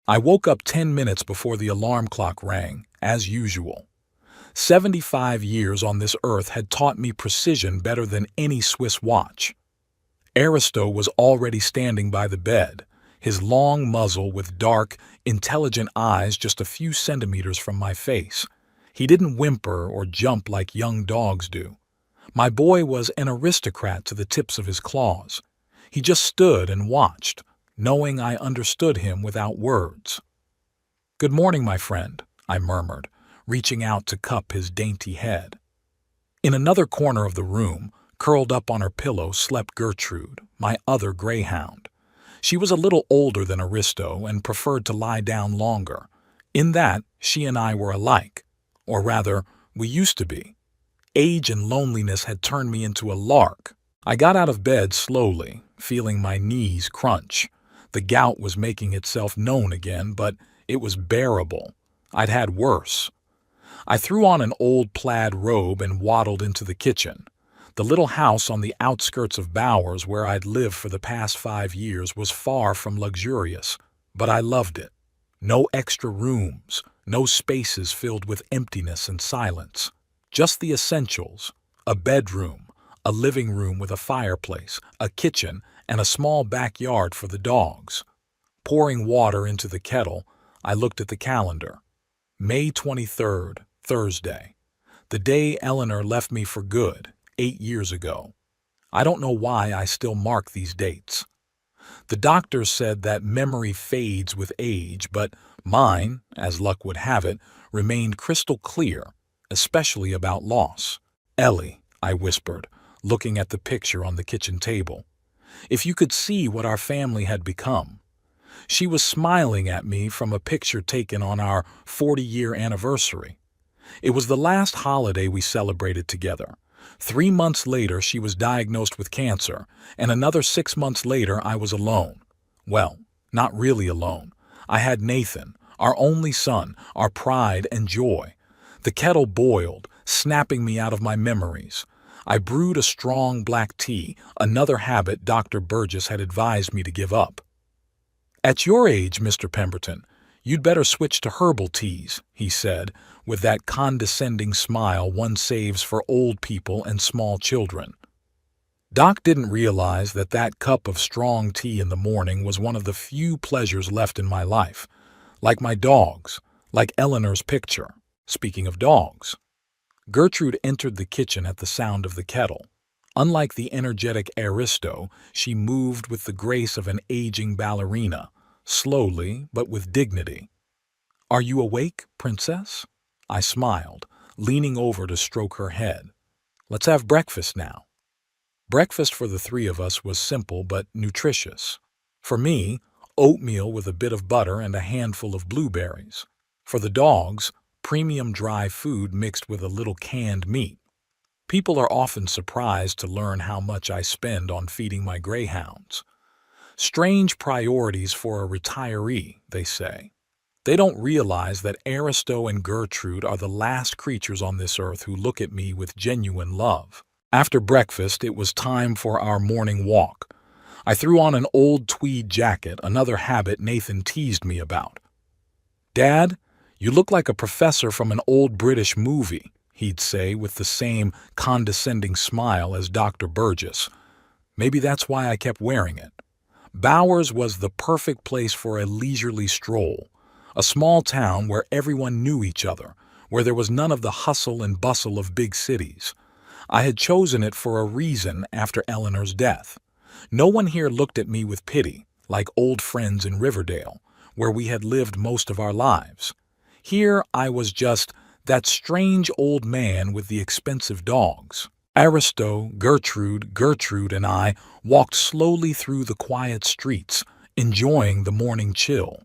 I woke up 10 minutes before the alarm clock rang, as usual. 75 years on this earth had taught me precision better than any Swiss watch. Aristo was already standing by the bed, his long muzzle with dark, intelligent eyes just a few centimeters from my face. He didn't whimper or jump like young dogs do. My boy was an aristocrat to the tips of his claws. He just stood and watched, knowing I understood him without words. "Good morning, my friend," I murmured, reaching out to cup his dainty head. In another corner of the room, curled up on her pillow, slept Gertrude, my other greyhound. She was a little older than Aristo and preferred to lie down longer. In that, she and I were alike. Or rather, we used to be. Age and loneliness had turned me into a lark. I got out of bed slowly, feeling my knees crunch. The gout was making itself known again, but it was bearable. I'd had worse. I threw on an old plaid robe and waddled into the kitchen. The little house on the outskirts of Bowers where I'd lived for the past 5 years was far from luxurious, but I loved it. No extra rooms, no spaces filled with emptiness and silence. Just the essentials: a bedroom, a living room with a fireplace, a kitchen, and a small backyard for the dogs. Pouring water into the kettle, I looked at the calendar. May 23rd, Thursday. The day Eleanor left me for good, 8 years ago. I don't know why I still mark these dates. The doctor said that memory fades with age, but mine, as luck would have it, remained crystal clear, especially about loss. "Ellie," I whispered, looking at the picture on the kitchen table. "If you could see what our family had become." She was smiling at me from a picture taken on our 40-year anniversary. It was the last holiday we celebrated together. 3 months later, she was diagnosed with cancer, and another 6 months later, I was alone. Well, not really alone. I had Nathan, our only son, our pride and joy. The kettle boiled, snapping me out of my memories. I brewed a strong black tea, another habit Dr. Burgess had advised me to give up. "At your age, Mr. Pemberton, you'd better switch to herbal teas," he said, with that condescending smile one saves for old people and small children. Doc didn't realize that that cup of strong tea in the morning was one of the few pleasures left in my life. Like my dogs, like Eleanor's picture. Speaking of dogs. Gertrude entered the kitchen at the sound of the kettle. Unlike the energetic Aristo, she moved with the grace of an aging ballerina, slowly but with dignity. "Are you awake, princess?" I smiled, leaning over to stroke her head. "Let's have breakfast now." Breakfast for the three of us was simple but nutritious. For me, oatmeal with a bit of butter and a handful of blueberries. For the dogs, premium dry food mixed with a little canned meat. People are often surprised to learn how much I spend on feeding my greyhounds. Strange priorities for a retiree, they say. They don't realize that Aristo and Gertrude are the last creatures on this earth who look at me with genuine love. After breakfast, it was time for our morning walk. I threw on an old tweed jacket, another habit Nathan teased me about. "Dad, you look like a professor from an old British movie," he'd say with the same condescending smile as Dr. Burgess. Maybe that's why I kept wearing it. Bowers was the perfect place for a leisurely stroll. A small town where everyone knew each other, where there was none of the hustle and bustle of big cities. I had chosen it for a reason after Eleanor's death. No one here looked at me with pity, like old friends in Riverdale, where we had lived most of our lives. Here I was just that strange old man with the expensive dogs. Aristo, Gertrude, and I walked slowly through the quiet streets, enjoying the morning chill.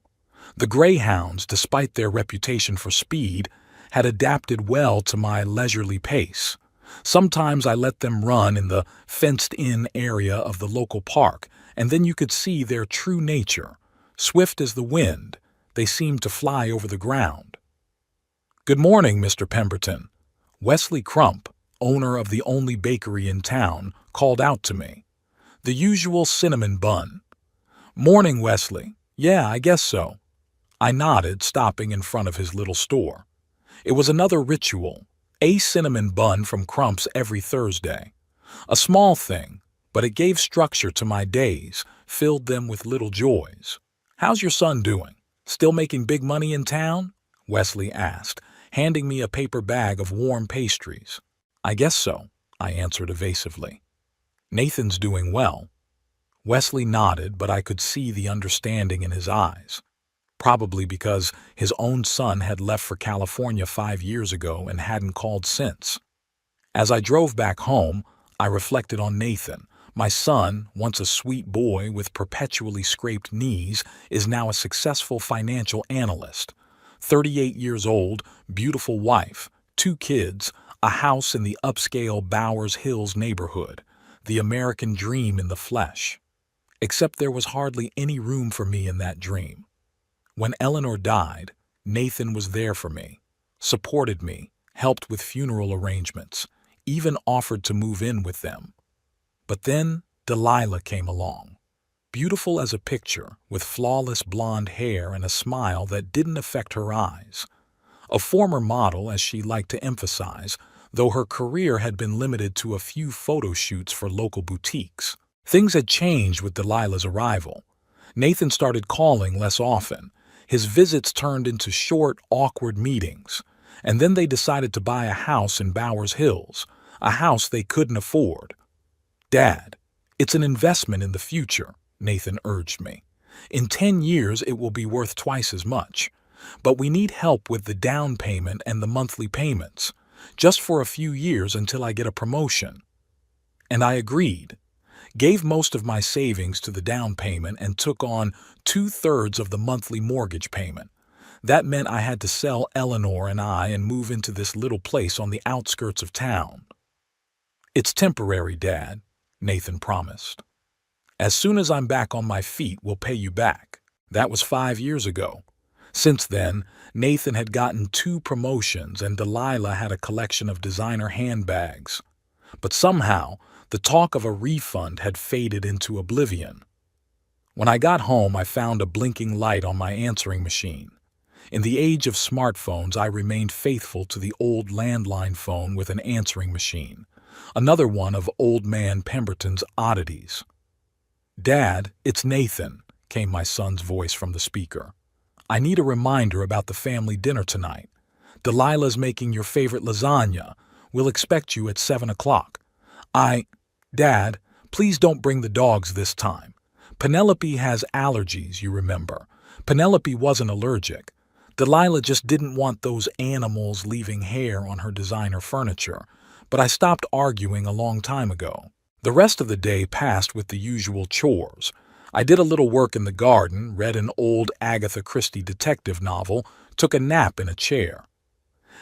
The greyhounds, despite their reputation for speed, had adapted well to my leisurely pace. Sometimes I let them run in the fenced-in area of the local park, and then you could see their true nature. Swift as the wind, they seemed to fly over the ground. "Good morning, Mr. Pemberton." Wesley Crump, owner of the only bakery in town, called out to me. The usual cinnamon bun. "Morning, Wesley. Yeah, I guess so." I nodded, stopping in front of his little store. It was another ritual, a cinnamon bun from Crump's every Thursday. A small thing, but it gave structure to my days, filled them with little joys. "How's your son doing? Still making big money in town?" Wesley asked, handing me a paper bag of warm pastries. "I guess so," I answered evasively. "Nathan's doing well." Wesley nodded, but I could see the understanding in his eyes. Probably because his own son had left for California 5 years ago and hadn't called since. As I drove back home, I reflected on Nathan. My son, once a sweet boy with perpetually scraped knees, is now a successful financial analyst. 38 years old, beautiful wife, 2 kids, a house in the upscale Bowers Hills neighborhood, the American dream in the flesh. Except there was hardly any room for me in that dream. When Eleanor died, Nathan was there for me, supported me, helped with funeral arrangements, even offered to move in with them. But then Delilah came along, beautiful as a picture, with flawless blonde hair and a smile that didn't affect her eyes. A former model, as she liked to emphasize, though her career had been limited to a few photo shoots for local boutiques. Things had changed with Delilah's arrival. Nathan started calling less often. His visits turned into short, awkward meetings. And then they decided to buy a house in Bowers Hills, a house they couldn't afford. "Dad, it's an investment in the future," Nathan urged me. "In 10 years it will be worth twice as much. But we need help with the down payment and the monthly payments, just for a few years until I get a promotion." And I agreed. Gave most of my savings to the down payment and took on 2/3 of the monthly mortgage payment. That meant I had to sell Eleanor and I and move into this little place on the outskirts of town. "It's temporary, Dad," Nathan promised. "As soon as I'm back on my feet, we'll pay you back." That was 5 years ago. Since then, Nathan had gotten 2 promotions and Delilah had a collection of designer handbags. But somehow, the talk of a refund had faded into oblivion. When I got home, I found a blinking light on my answering machine. In the age of smartphones, I remained faithful to the old landline phone with an answering machine, another one of old man Pemberton's oddities. "Dad, it's Nathan," came my son's voice from the speaker. "I need a reminder about the family dinner tonight. Delilah's making your favorite lasagna. We'll expect you at 7 o'clock. Dad, please don't bring the dogs this time. Penelope has allergies, you remember. Penelope wasn't allergic. Delilah just didn't want those animals leaving hair on her designer furniture, but I stopped arguing a long time ago." The rest of the day passed with the usual chores. I did a little work in the garden, read an old Agatha Christie detective novel, took a nap in a chair.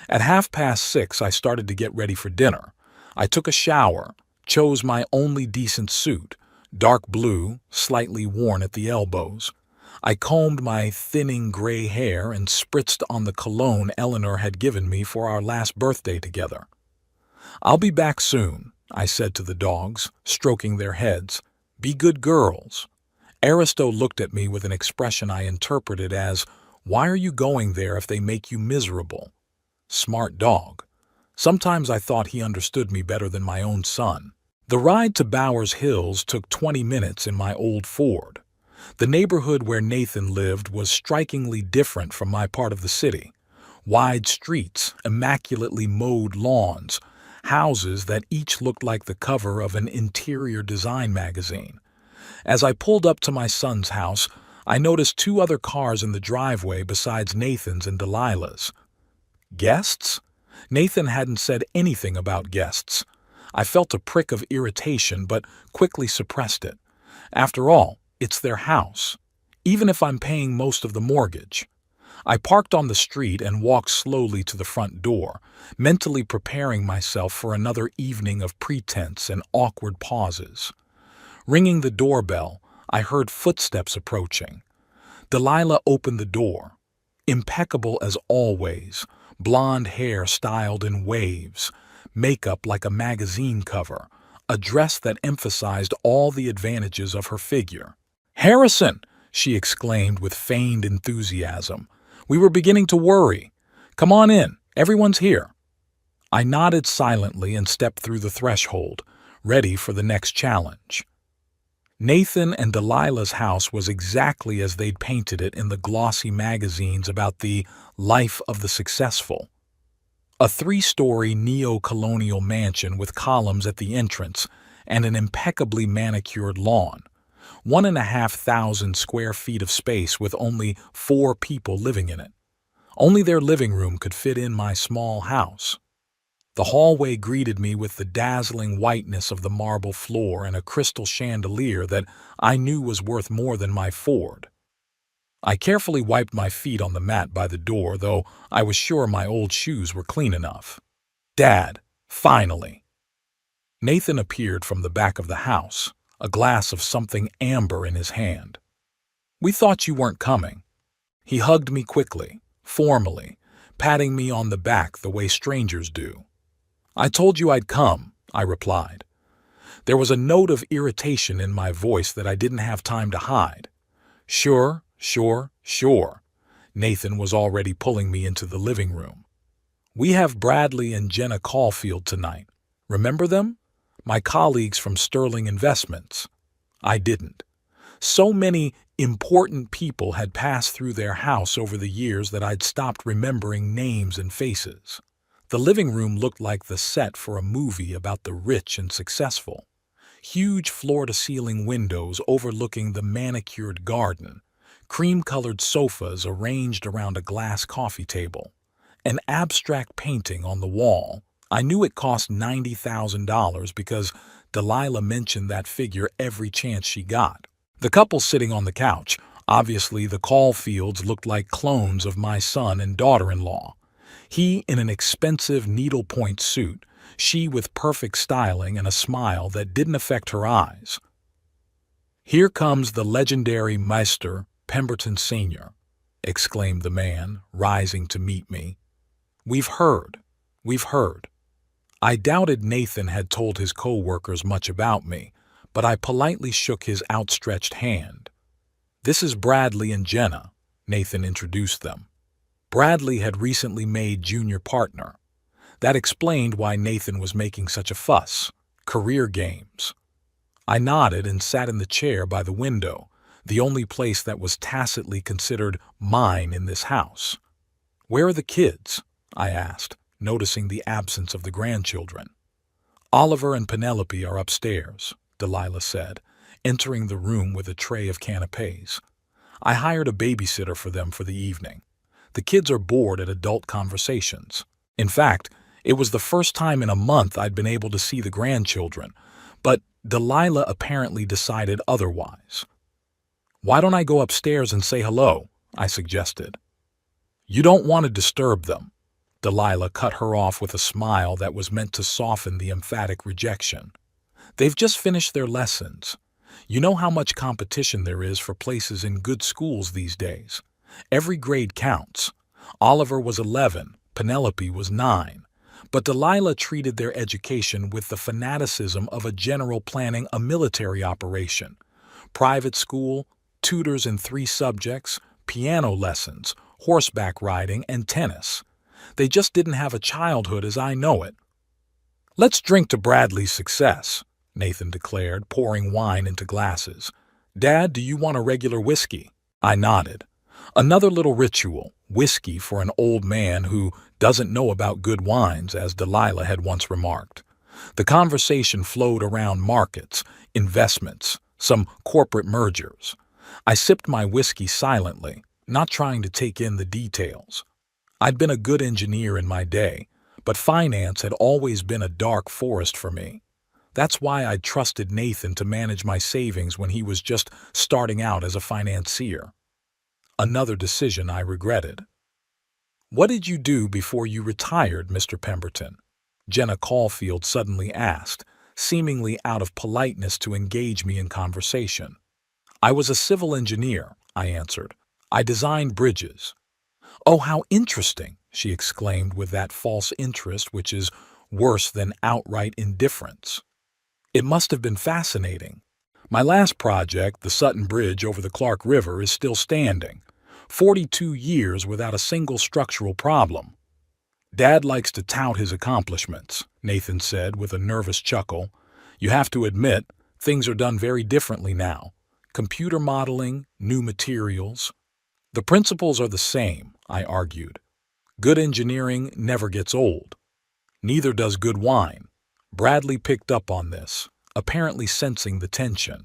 At 6:30, I started to get ready for dinner. I took a shower, chose my only decent suit, dark blue, slightly worn at the elbows. I combed my thinning gray hair and spritzed on the cologne Eleanor had given me for our last birthday together. "I'll be back soon," I said to the dogs, stroking their heads. "Be good girls." Aristo looked at me with an expression I interpreted as, "Why are you going there if they make you miserable?" Smart dog. Sometimes I thought he understood me better than my own son. The ride to Bowers Hills took 20 minutes in my old Ford. The neighborhood where Nathan lived was strikingly different from my part of the city. Wide streets, immaculately mowed lawns, houses that each looked like the cover of an interior design magazine. As I pulled up to my son's house, I noticed 2 other cars in the driveway besides Nathan's and Delilah's. Guests? Nathan hadn't said anything about guests. I felt a prick of irritation, but quickly suppressed it. After all, it's their house, even if I'm paying most of the mortgage. I parked on the street and walked slowly to the front door, mentally preparing myself for another evening of pretense and awkward pauses. Ringing the doorbell, I heard footsteps approaching. Delilah opened the door. Impeccable as always, blonde hair styled in waves, makeup like a magazine cover, a dress that emphasized all the advantages of her figure. "Harrison!" she exclaimed with feigned enthusiasm. We were beginning to worry. Come on in, everyone's here. I nodded silently and stepped through the threshold, ready for the next challenge. Nathan and Delilah's house was exactly as they'd painted it in the glossy magazines about the life of the successful. A three-story neo-colonial mansion with columns at the entrance and an impeccably manicured lawn. 1,500 square feet of space with only 4 people living in it. Only their living room could fit in my small house. The hallway greeted me with the dazzling whiteness of the marble floor and a crystal chandelier that I knew was worth more than my Ford. I carefully wiped my feet on the mat by the door, though I was sure my old shoes were clean enough. Dad, finally. Nathan appeared from the back of the house, a glass of something amber in his hand. We thought you weren't coming. He hugged me quickly, formally, patting me on the back the way strangers do. I told you I'd come, I replied. There was a note of irritation in my voice that I didn't have time to hide. Sure. Nathan was already pulling me into the living room. We have Bradley and Jenna Caulfield tonight. Remember them? My colleagues from Sterling Investments. I didn't. So many important people had passed through their house over the years that I'd stopped remembering names and faces. The living room looked like the set for a movie about the rich and successful. Huge floor-to-ceiling windows overlooking the manicured garden, cream-colored sofas arranged around a glass coffee table, an abstract painting on the wall. I knew it cost $90,000 because Delilah mentioned that figure every chance she got. The couple sitting on the couch, obviously the Caulfields, looked like clones of my son and daughter-in-law. He in an expensive needlepoint suit, she with perfect styling and a smile that didn't affect her eyes. Here comes the legendary Meister Pemberton Sr., exclaimed the man, rising to meet me. We've heard. I doubted Nathan had told his co-workers much about me, but I politely shook his outstretched hand. This is Bradley and Jenna, Nathan introduced them. Bradley had recently made junior partner. That explained why Nathan was making such a fuss. Career games. I nodded and sat in the chair by the window, the only place that was tacitly considered mine in this house. Where are the kids? I asked, noticing the absence of the grandchildren. Oliver and Penelope are upstairs, Delilah said, entering the room with a tray of canapés. I hired a babysitter for them for the evening. The kids are bored at adult conversations. In fact, it was the first time in a month I'd been able to see the grandchildren, but Delilah apparently decided otherwise. Why don't I go upstairs and say hello? I suggested. You don't want to disturb them. Delilah cut her off with a smile that was meant to soften the emphatic rejection. They've just finished their lessons. You know how much competition there is for places in good schools these days. Every grade counts. Oliver was 11, Penelope was 9. But Delilah treated their education with the fanaticism of a general planning a military operation. Private school, tutors in 3 subjects, piano lessons, horseback riding, and tennis. They just didn't have a childhood as I know it. Let's drink to Bradley's success, Nathan declared, pouring wine into glasses. Dad, do you want a regular whiskey? I nodded. Another little ritual, whiskey for an old man who doesn't know about good wines, as Delilah had once remarked. The conversation flowed around markets, investments, some corporate mergers. I sipped my whiskey silently, not trying to take in the details. I'd been a good engineer in my day, but finance had always been a dark forest for me. That's why I'd trusted Nathan to manage my savings when he was just starting out as a financier. Another decision I regretted. What did you do before you retired, Mr. Pemberton? Jenna Caulfield suddenly asked, seemingly out of politeness to engage me in conversation. I was a civil engineer, I answered. I designed bridges. Oh, how interesting, she exclaimed with that false interest which is worse than outright indifference. It must have been fascinating. My last project, the Sutton Bridge over the Clark River, is still standing. 42 years without a single structural problem. Dad likes to tout his accomplishments, Nathan said with a nervous chuckle. You have to admit, things are done very differently now. Computer modeling, new materials. The principles are the same, I argued. Good engineering never gets old. Neither does good wine. Bradley picked up on this, apparently sensing the tension.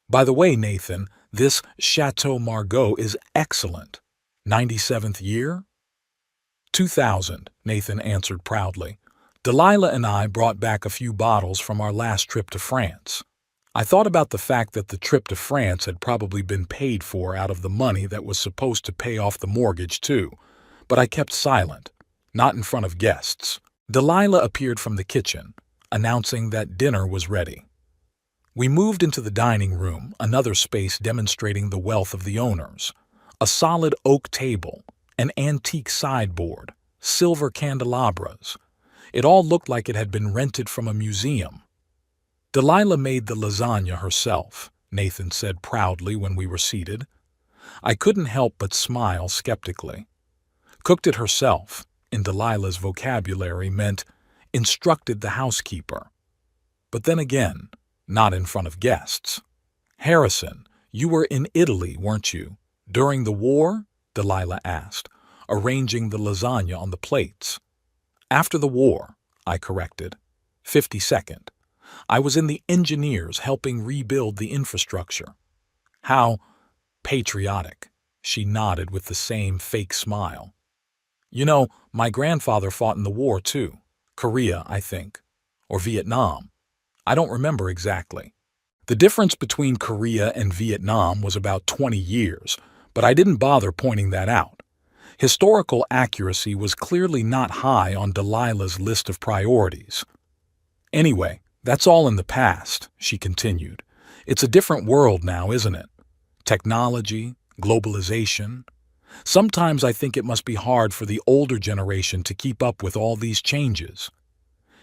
By the way, Nathan, this Chateau Margaux is excellent. 97th year? 2000, Nathan answered proudly. Delilah and I brought back a few bottles from our last trip to France. I thought about the fact that the trip to France had probably been paid for out of the money that was supposed to pay off the mortgage too, but I kept silent, not in front of guests. Delilah appeared from the kitchen, announcing that dinner was ready. We moved into the dining room, another space demonstrating the wealth of the owners. A solid oak table, an antique sideboard, silver candelabras. It all looked like it had been rented from a museum. Delilah made the lasagna herself, Nathan said proudly when we were seated. I couldn't help but smile skeptically. Cooked it herself, in Delilah's vocabulary, meant instructed the housekeeper. But then again, not in front of guests. Harrison, you were in Italy, weren't you? During the war? Delilah asked, arranging the lasagna on the plates. After the war, I corrected. 52nd. I was in the engineers helping rebuild the infrastructure. How patriotic, she nodded with the same fake smile. You know, my grandfather fought in the war too. Korea, I think. Or Vietnam. I don't remember exactly. The difference between Korea and Vietnam was about 20 years, but I didn't bother pointing that out. Historical accuracy was clearly not high on Delilah's list of priorities. Anyway, that's all in the past, she continued. It's a different world now, isn't it? Technology, globalization. Sometimes I think it must be hard for the older generation to keep up with all these changes.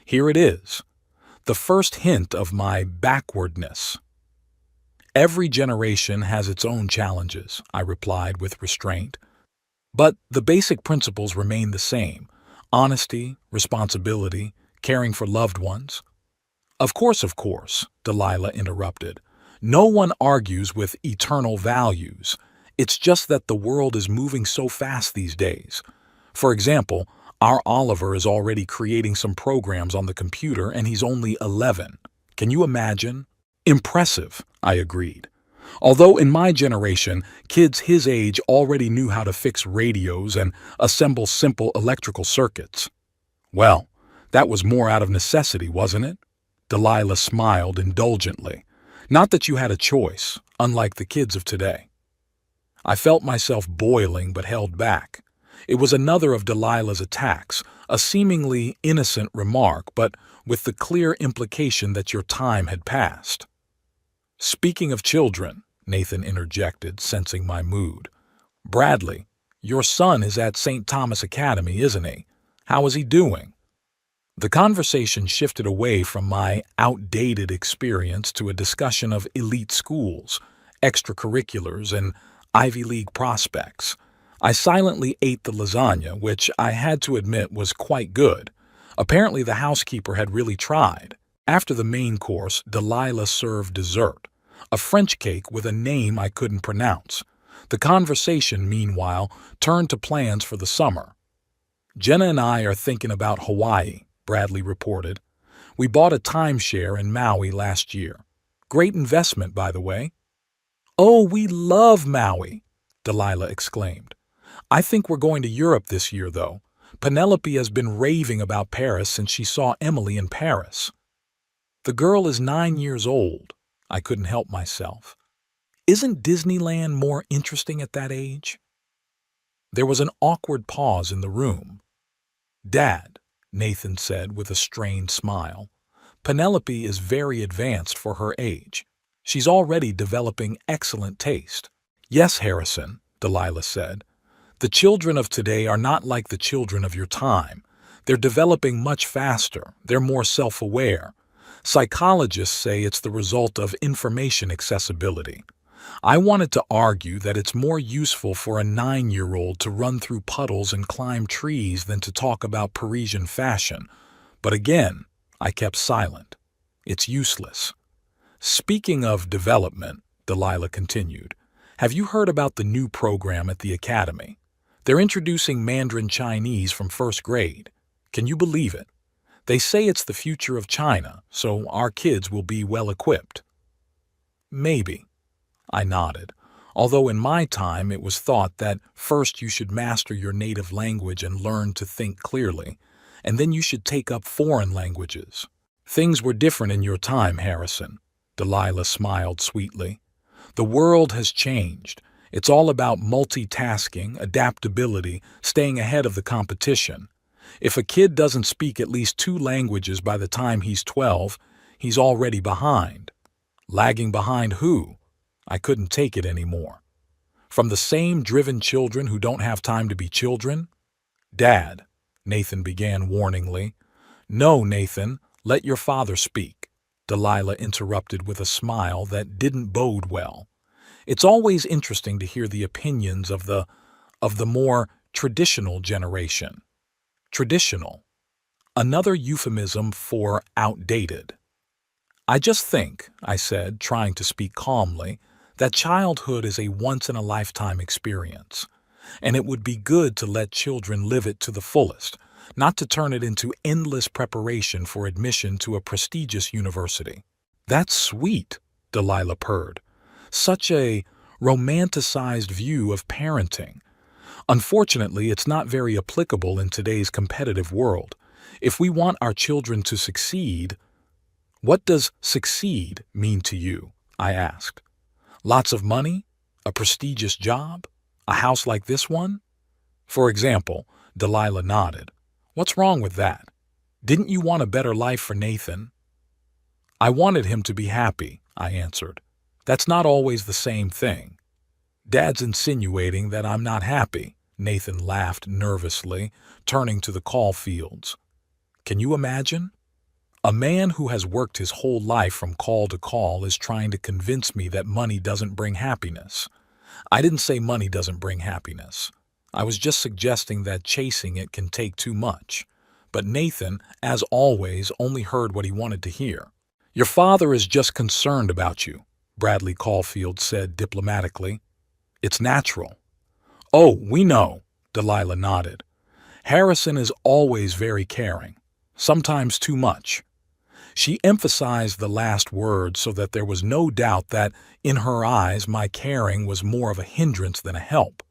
Here it is. The first hint of my backwardness. Every generation has its own challenges, I replied with restraint. But the basic principles remain the same. Honesty, responsibility, caring for loved ones. Of course, Delilah interrupted. No one argues with eternal values. It's just that the world is moving so fast these days. For example, our Oliver is already creating some programs on the computer and he's only 11. Can you imagine? Impressive, I agreed. Although in my generation, kids his age already knew how to fix radios and assemble simple electrical circuits. Well, that was more out of necessity, wasn't it? Delilah smiled indulgently. Not that you had a choice, unlike the kids of today. I felt myself boiling but held back. It was another of Delilah's attacks, a seemingly innocent remark, but with the clear implication that your time had passed. Speaking of children, Nathan interjected, sensing my mood. Bradley, your son is at St. Thomas Academy, isn't he? How is he doing? The conversation shifted away from my outdated experience to a discussion of elite schools, extracurriculars, and Ivy League prospects. I silently ate the lasagna, which I had to admit was quite good. Apparently the housekeeper had really tried. After the main course, Delilah served dessert, a French cake with a name I couldn't pronounce. The conversation, meanwhile, turned to plans for the summer. Jenna and I are thinking about Hawaii, Bradley reported. We bought a timeshare in Maui last year. Great investment, by the way. Oh, we love Maui, Delilah exclaimed. I think we're going to Europe this year, though. Penelope has been raving about Paris since she saw Emily in Paris. The girl is 9 years old. I couldn't help myself. Isn't Disneyland more interesting at that age? There was an awkward pause in the room. Dad, Nathan said with a strained smile, Penelope is very advanced for her age. She's already developing excellent taste. Yes, Harrison, Delilah said. The children of today are not like the children of your time. They're developing much faster. They're more self-aware. Psychologists say it's the result of information accessibility. I wanted to argue that it's more useful for a 9-year-old to run through puddles and climb trees than to talk about Parisian fashion, but again, I kept silent. It's useless. Speaking of development, Delilah continued, have you heard about the new program at the academy? They're introducing Mandarin Chinese from first grade. Can you believe it? They say it's the future of China, so our kids will be well equipped. Maybe. I nodded, although in my time it was thought that first you should master your native language and learn to think clearly, and then you should take up foreign languages. Things were different in your time, Harrison. Delilah smiled sweetly. The world has changed. It's all about multitasking, adaptability, staying ahead of the competition. If a kid doesn't speak at least 2 languages by the time he's 12, he's already behind. Lagging behind who? I couldn't take it anymore. From the same driven children who don't have time to be children? Dad, Nathan began warningly. No, Nathan, let your father speak, Delilah interrupted with a smile that didn't bode well. It's always interesting to hear the opinions of the more traditional generation. Traditional. Another euphemism for outdated. I just think, I said, trying to speak calmly, that childhood is a once-in-a-lifetime experience, and it would be good to let children live it to the fullest, not to turn it into endless preparation for admission to a prestigious university. That's sweet, Delilah purred. Such a romanticized view of parenting. Unfortunately, it's not very applicable in today's competitive world. If we want our children to succeed, what does succeed mean to you? I asked. Lots of money? A prestigious job? A house like this one? For example, Delilah nodded. What's wrong with that? Didn't you want a better life for Nathan? I wanted him to be happy, I answered. That's not always the same thing. Dad's insinuating that I'm not happy, Nathan laughed nervously, turning to the Caulfields. Can you imagine? A man who has worked his whole life from call to call is trying to convince me that money doesn't bring happiness. I didn't say money doesn't bring happiness. I was just suggesting that chasing it can take too much. But Nathan, as always, only heard what he wanted to hear. Your father is just concerned about you, Bradley Caulfield said diplomatically. It's natural. Oh, we know, Delilah nodded. Harrison is always very caring, sometimes too much. She emphasized the last word so that there was no doubt that, in her eyes, my caring was more of a hindrance than a help.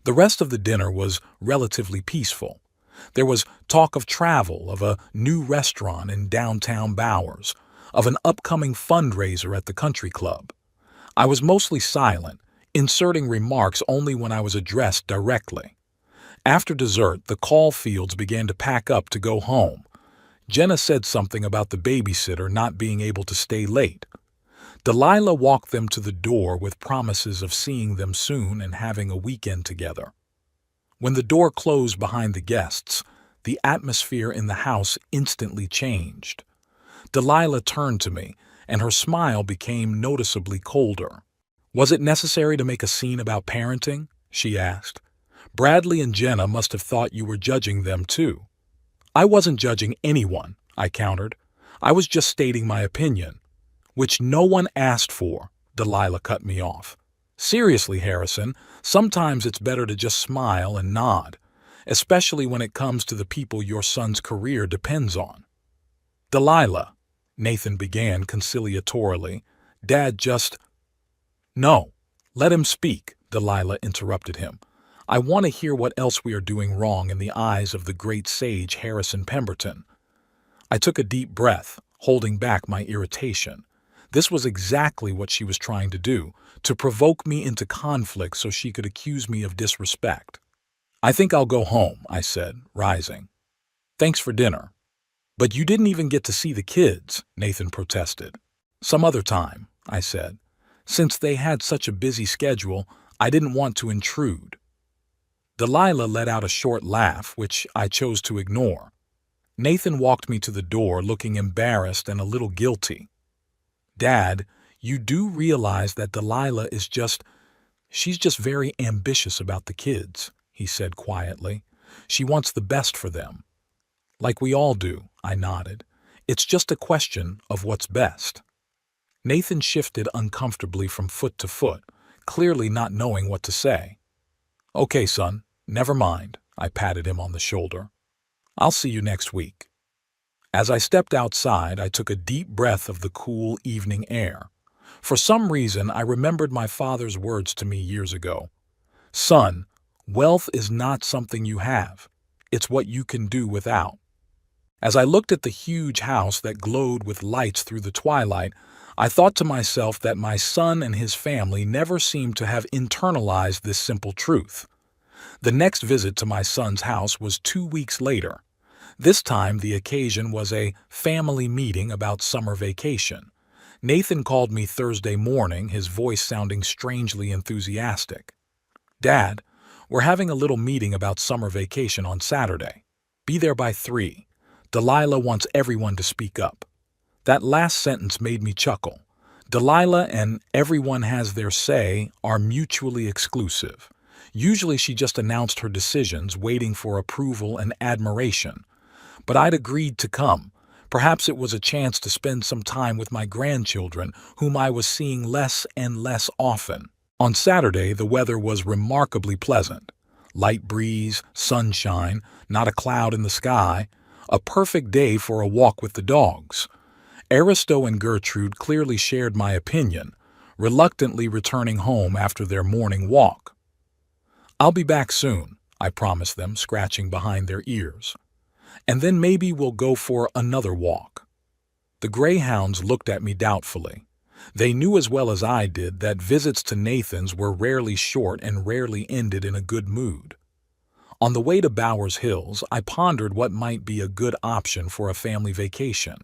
The rest of the dinner was relatively peaceful. There was talk of travel, of a new restaurant in downtown Bowers, of an upcoming fundraiser at the country club. I was mostly silent, inserting remarks only when I was addressed directly. After dessert, the Caulfields began to pack up to go home. Jenna said something about the babysitter not being able to stay late. Delilah walked them to the door with promises of seeing them soon and having a weekend together. When the door closed behind the guests, the atmosphere in the house instantly changed. Delilah turned to me, and her smile became noticeably colder. Was it necessary to make a scene about parenting? She asked. Bradley and Jenna must have thought you were judging them too. I wasn't judging anyone, I countered. I was just stating my opinion. Which no one asked for, Delilah cut me off. Seriously, Harrison, sometimes it's better to just smile and nod, especially when it comes to the people your son's career depends on. Delilah, Nathan began conciliatorily, Dad just... No, let him speak, Delilah interrupted him. I want to hear what else we are doing wrong in the eyes of the great sage Harrison Pemberton. I took a deep breath, holding back my irritation. This was exactly what she was trying to do, to provoke me into conflict so she could accuse me of disrespect. I think I'll go home, I said, rising. Thanks for dinner. But you didn't even get to see the kids, Nathan protested. Some other time, I said. Since they had such a busy schedule, I didn't want to intrude. Delilah let out a short laugh, which I chose to ignore. Nathan walked me to the door looking embarrassed and a little guilty. Dad, you do realize that Delilah is she's just very ambitious about the kids, he said quietly. She wants the best for them. Like we all do, I nodded. It's just a question of what's best. Nathan shifted uncomfortably from foot to foot, clearly not knowing what to say. Okay, son, never mind, I patted him on the shoulder. I'll see you next week. As I stepped outside, I took a deep breath of the cool evening air. For some reason, I remembered my father's words to me years ago. Son, wealth is not something you have. It's what you can do without. As I looked at the huge house that glowed with lights through the twilight, I thought to myself that my son and his family never seemed to have internalized this simple truth. The next visit to my son's house was 2 weeks later. This time the occasion was a family meeting about summer vacation. Nathan called me Thursday morning, his voice sounding strangely enthusiastic. Dad, we're having a little meeting about summer vacation on Saturday. Be there by 3. Delilah wants everyone to speak up. That last sentence made me chuckle. Delilah and everyone has their say are mutually exclusive. Usually she just announced her decisions, waiting for approval and admiration. But I'd agreed to come. Perhaps it was a chance to spend some time with my grandchildren, whom I was seeing less and less often. On Saturday, the weather was remarkably pleasant. Light breeze, sunshine, not a cloud in the sky. A perfect day for a walk with the dogs. Aristo and Gertrude clearly shared my opinion, reluctantly returning home after their morning walk. I'll be back soon, I promised them, scratching behind their ears. And then maybe we'll go for another walk. The greyhounds looked at me doubtfully. They knew as well as I did that visits to Nathan's were rarely short and rarely ended in a good mood. On the way to Bowers Hills, I pondered what might be a good option for a family vacation.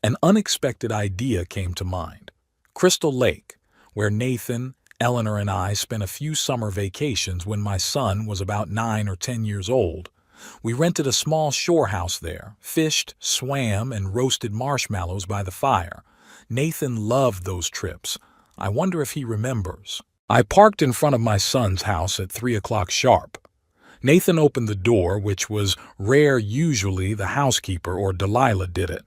An unexpected idea came to mind. Crystal Lake, where Nathan, Eleanor, and I spent a few summer vacations when my son was about 9 or 10 years old. We rented a small shore house there, fished, swam, and roasted marshmallows by the fire. Nathan loved those trips. I wonder if he remembers. I parked in front of my son's house at 3 o'clock sharp. Nathan opened the door, which was rare. Usually the housekeeper or Delilah did it.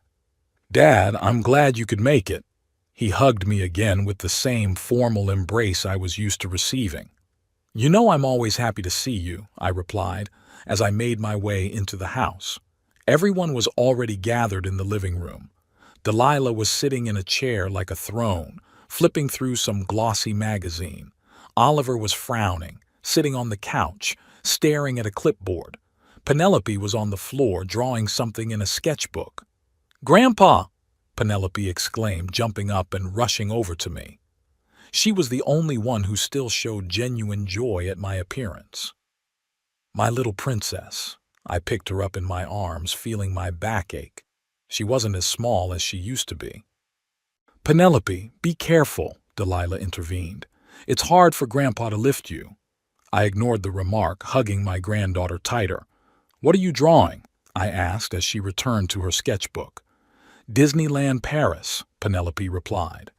Dad, I'm glad you could make it. He hugged me again with the same formal embrace I was used to receiving. You know I'm always happy to see you, I replied, as I made my way into the house. Everyone was already gathered in the living room. Delilah was sitting in a chair like a throne, flipping through some glossy magazine. Oliver was frowning, sitting on the couch, staring at a clipboard. Penelope was on the floor, drawing something in a sketchbook. "Grandpa!" Penelope exclaimed, jumping up and rushing over to me. She was the only one who still showed genuine joy at my appearance. My little princess. I picked her up in my arms, feeling my back ache. She wasn't as small as she used to be. "Penelope, be careful," Delilah intervened. "It's hard for Grandpa to lift you." I ignored the remark, hugging my granddaughter tighter. "What are you drawing?" I asked as she returned to her sketchbook. "Disneyland Paris," Penelope replied.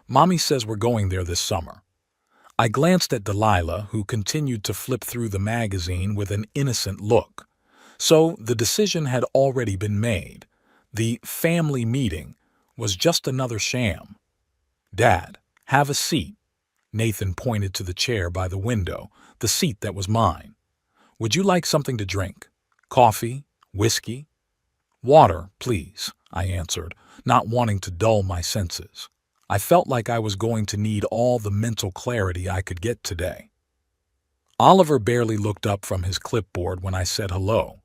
"Mommy says we're going there this summer." I glanced at Delilah, who continued to flip through the magazine with an innocent look. So the decision had already been made. The family meeting was just another sham. "Dad, have a seat." Nathan pointed to the chair by the window, the seat that was mine. "Would you like something to drink? Coffee? Whiskey?" "Water, please," I answered, not wanting to dull my senses. I felt like I was going to need all the mental clarity I could get today. Oliver barely looked up from his clipboard when I said hello.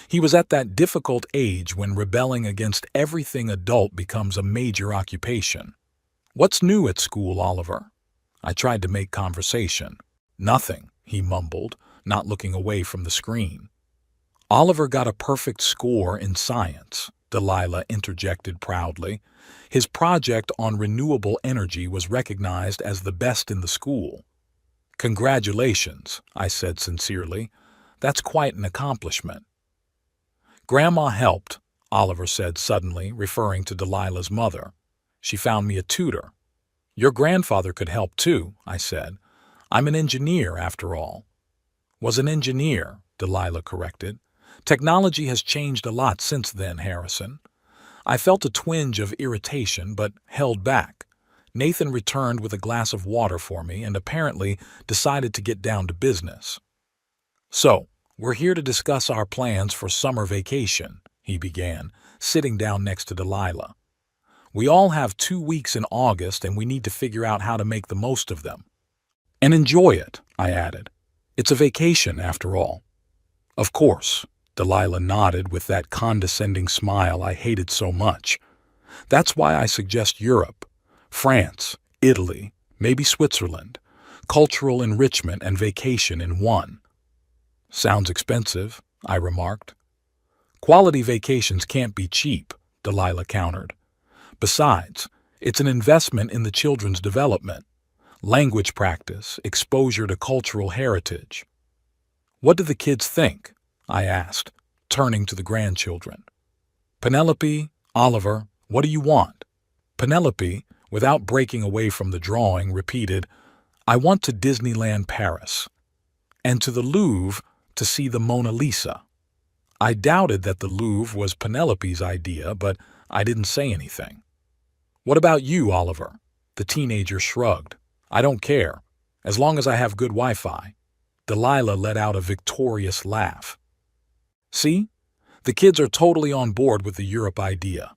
He was at that difficult age when rebelling against everything adult becomes a major occupation. "What's new at school, Oliver?" I tried to make conversation. "Nothing," he mumbled, not looking away from the screen. "Oliver got a perfect score in science," Delilah interjected proudly. "His project on renewable energy was recognized as the best in the school." "Congratulations," I said sincerely. "That's quite an accomplishment." Grandma helped, Oliver said suddenly, referring to Delilah's mother. She found me a tutor. Your grandfather could help too, I said. I'm an engineer, after all. Was an engineer, Delilah corrected. Technology has changed a lot since then, Harrison. I felt a twinge of irritation, but held back. Nathan returned with a glass of water for me and apparently decided to get down to business. So, we're here to discuss our plans for summer vacation, he began, sitting down next to Delilah. We all have 2 weeks in August and we need to figure out how to make the most of them. And enjoy it, I added. It's a vacation, after all. Of course, Delilah nodded with that condescending smile I hated so much. That's why I suggest Europe, France, Italy, maybe Switzerland. Cultural enrichment and vacation in one. Sounds expensive, I remarked. Quality vacations can't be cheap, Delilah countered. Besides, it's an investment in the children's development. Language practice, exposure to cultural heritage. What do the kids think? I asked, turning to the grandchildren. Penelope, Oliver, what do you want? Penelope, without breaking away from the drawing, repeated, I want to Disneyland Paris, and to the Louvre to see the Mona Lisa. I doubted that the Louvre was Penelope's idea, but I didn't say anything. What about you, Oliver? The teenager shrugged. I don't care, as long as I have good Wi-Fi. Delilah let out a victorious laugh. See? The kids are totally on board with the Europe idea.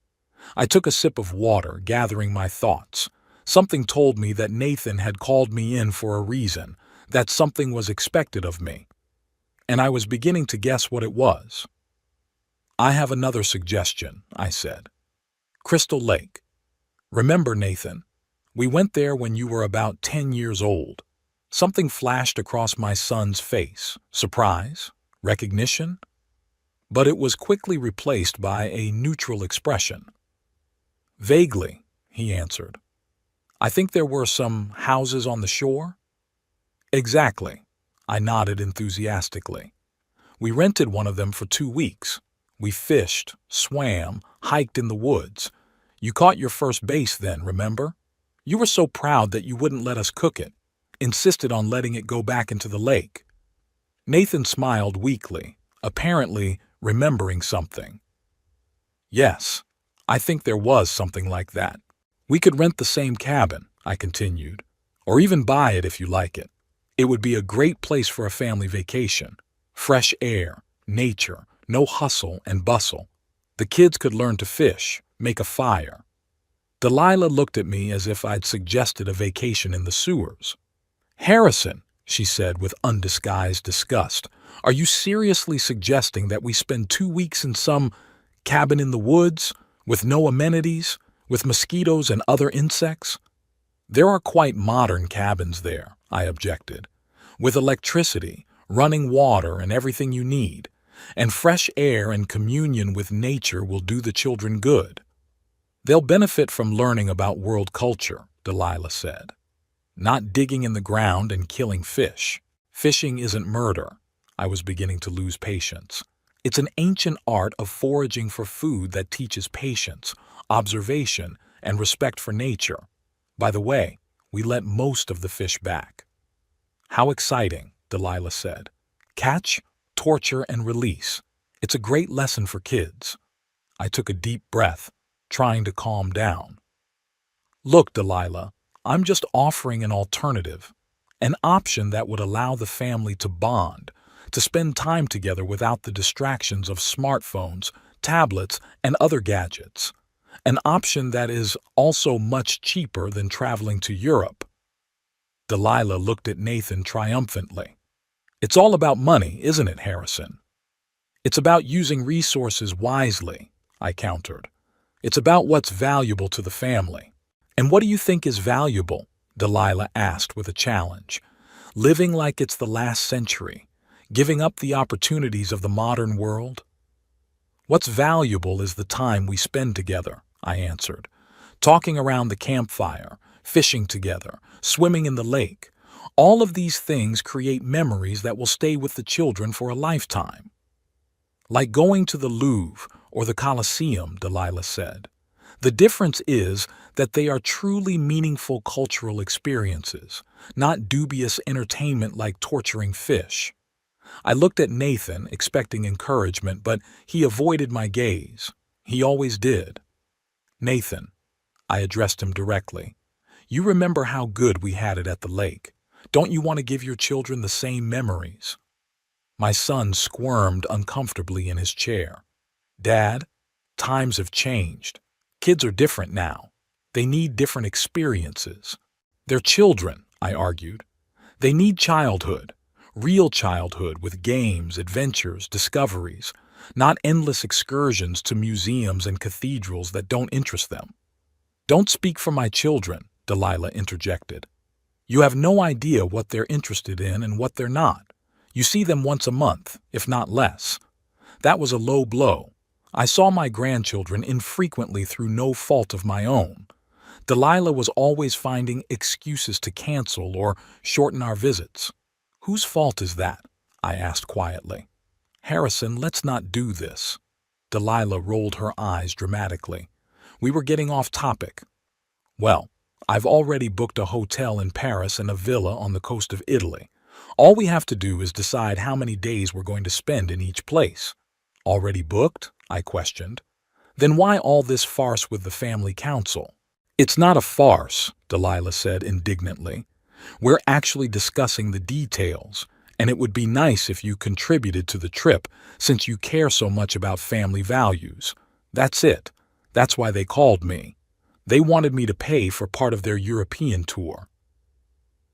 I took a sip of water, gathering my thoughts. Something told me that Nathan had called me in for a reason, that something was expected of me. And I was beginning to guess what it was. I have another suggestion, I said. Crystal Lake. Remember, Nathan, we went there when you were about 10 years old. Something flashed across my son's face. Surprise? Recognition? But it was quickly replaced by a neutral expression. Vaguely, he answered. I think there were some houses on the shore? Exactly, I nodded enthusiastically. We rented one of them for 2 weeks. We fished, swam, hiked in the woods. You caught your first base then, remember? You were so proud that you wouldn't let us cook it, insisted on letting it go back into the lake. Nathan smiled weakly, apparently remembering something. Yes, I think there was something like that. We could rent the same cabin, I continued, or even buy it if you like it. It would be a great place for a family vacation. Fresh air, nature, no hustle and bustle. The kids could learn to fish, make a fire. Delilah looked at me as if I'd suggested a vacation in the sewers. Harrison, she said with undisguised disgust, are you seriously suggesting that we spend 2 weeks in some cabin in the woods, with no amenities, with mosquitoes and other insects? There are quite modern cabins there, I objected, with electricity, running water and everything you need, and fresh air and communion with nature will do the children good. They'll benefit from learning about world culture, Delilah said. Not digging in the ground and killing fish. Fishing isn't murder. I was beginning to lose patience. It's an ancient art of foraging for food that teaches patience, observation, and respect for nature. By the way, we let most of the fish back. How exciting, Delilah said. Catch, torture, and release. It's a great lesson for kids. I took a deep breath, trying to calm down. Look, Delilah, I'm just offering an alternative, an option that would allow the family to bond, to spend time together without the distractions of smartphones, tablets, and other gadgets. An option that is also much cheaper than traveling to Europe. Delilah looked at Nathan triumphantly. It's all about money, isn't it, Harrison? It's about using resources wisely, I countered. It's about what's valuable to the family. And what do you think is valuable? Delilah asked with a challenge. Living like it's the last century, giving up the opportunities of the modern world? What's valuable is the time we spend together, I answered. Talking around the campfire, fishing together, swimming in the lake. All of these things create memories that will stay with the children for a lifetime. Like going to the Louvre or the Colosseum, Delilah said. The difference is that they are truly meaningful cultural experiences, not dubious entertainment like torturing fish. I looked at Nathan, expecting encouragement, but he avoided my gaze. He always did. Nathan, I addressed him directly, you remember how good we had it at the lake. Don't you want to give your children the same memories? My son squirmed uncomfortably in his chair. Dad, times have changed. Kids are different now. They need different experiences. They're children, I argued. They need childhood, real childhood with games, adventures, discoveries, not endless excursions to museums and cathedrals that don't interest them. Don't speak for my children, Delilah interjected. You have no idea what they're interested in and what they're not. You see them once a month, if not less. That was a low blow. I saw my grandchildren infrequently through no fault of my own. Delilah was always finding excuses to cancel or shorten our visits. Whose fault is that? I asked quietly. Harrison, let's not do this. Delilah rolled her eyes dramatically. We were getting off topic. Well, I've already booked a hotel in Paris and a villa on the coast of Italy. All we have to do is decide how many days we're going to spend in each place. Already booked? I questioned. Then why all this farce with the family council? It's not a farce, Delilah said indignantly. We're actually discussing the details, and it would be nice if you contributed to the trip since you care so much about family values. That's it. That's why they called me. They wanted me to pay for part of their European tour.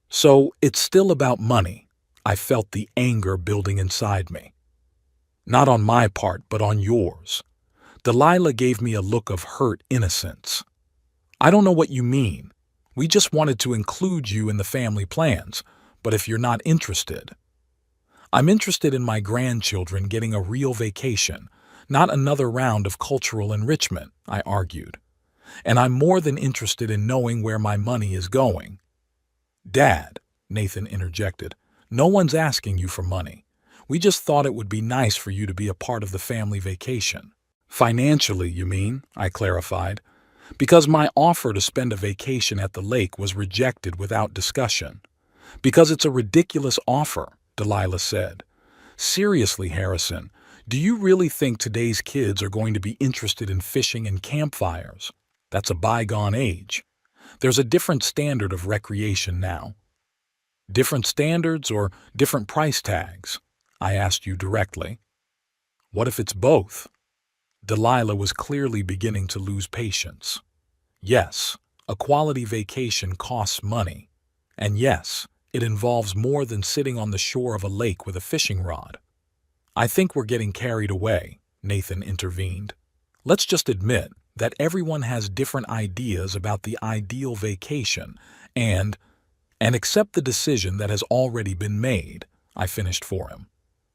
So it's still about money. I felt the anger building inside me. Not on my part, but on yours. Delilah gave me a look of hurt innocence. I don't know what you mean. We just wanted to include you in the family plans, but if you're not interested. I'm interested in my grandchildren getting a real vacation, not another round of cultural enrichment, I argued. And I'm more than interested in knowing where my money is going. Dad, Nathan interjected, no one's asking you for money. We just thought it would be nice for you to be a part of the family vacation. Financially, you mean? I clarified. Because my offer to spend a vacation at the lake was rejected without discussion. Because it's a ridiculous offer, Delilah said. Seriously, Harrison, do you really think today's kids are going to be interested in fishing and campfires? That's a bygone age. There's a different standard of recreation now. Different standards or different price tags? I asked you directly. What if it's both? Delilah was clearly beginning to lose patience. Yes, a quality vacation costs money. And yes, it involves more than sitting on the shore of a lake with a fishing rod. I think we're getting carried away, Nathan intervened. Let's just admit that everyone has different ideas about the ideal vacation and accept the decision that has already been made, I finished for him.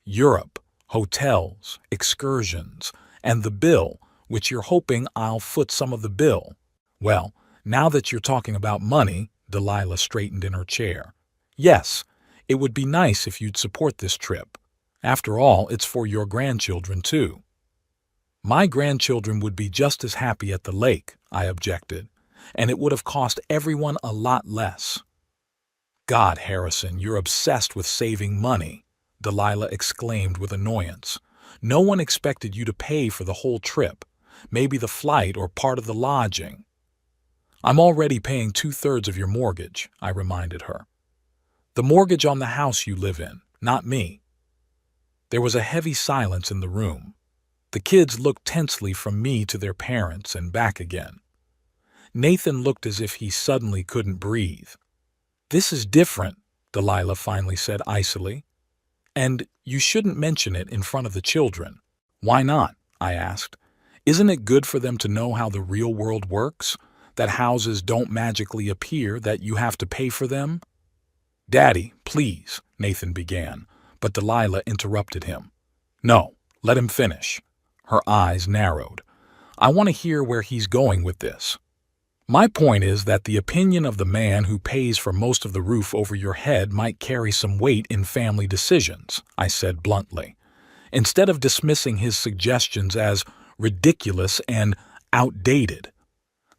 Europe, hotels, excursions, and the bill, which you're hoping I'll foot some of the bill. Well, now that you're talking about money, Delilah straightened in her chair. Yes, it would be nice if you'd support this trip. After all, it's for your grandchildren, too. My grandchildren would be just as happy at the lake, I objected, and it would have cost everyone a lot less. God, Harrison, you're obsessed with saving money, Delilah exclaimed with annoyance. No one expected you to pay for the whole trip, maybe the flight or part of the lodging. I'm already paying 2/3 of your mortgage, I reminded her. The mortgage on the house you live in, not me. There was a heavy silence in the room. The kids looked tensely from me to their parents and back again. Nathan looked as if he suddenly couldn't breathe. This is different, Delilah finally said icily. And you shouldn't mention it in front of the children. Why not? I asked. Isn't it good for them to know how the real world works? That houses don't magically appear, that you have to pay for them? Daddy, please, Nathan began, but Delilah interrupted him. No, let him finish. Her eyes narrowed. I want to hear where he's going with this. My point is that the opinion of the man who pays for most of the roof over your head might carry some weight in family decisions, I said bluntly. Instead of dismissing his suggestions as ridiculous, and outdated.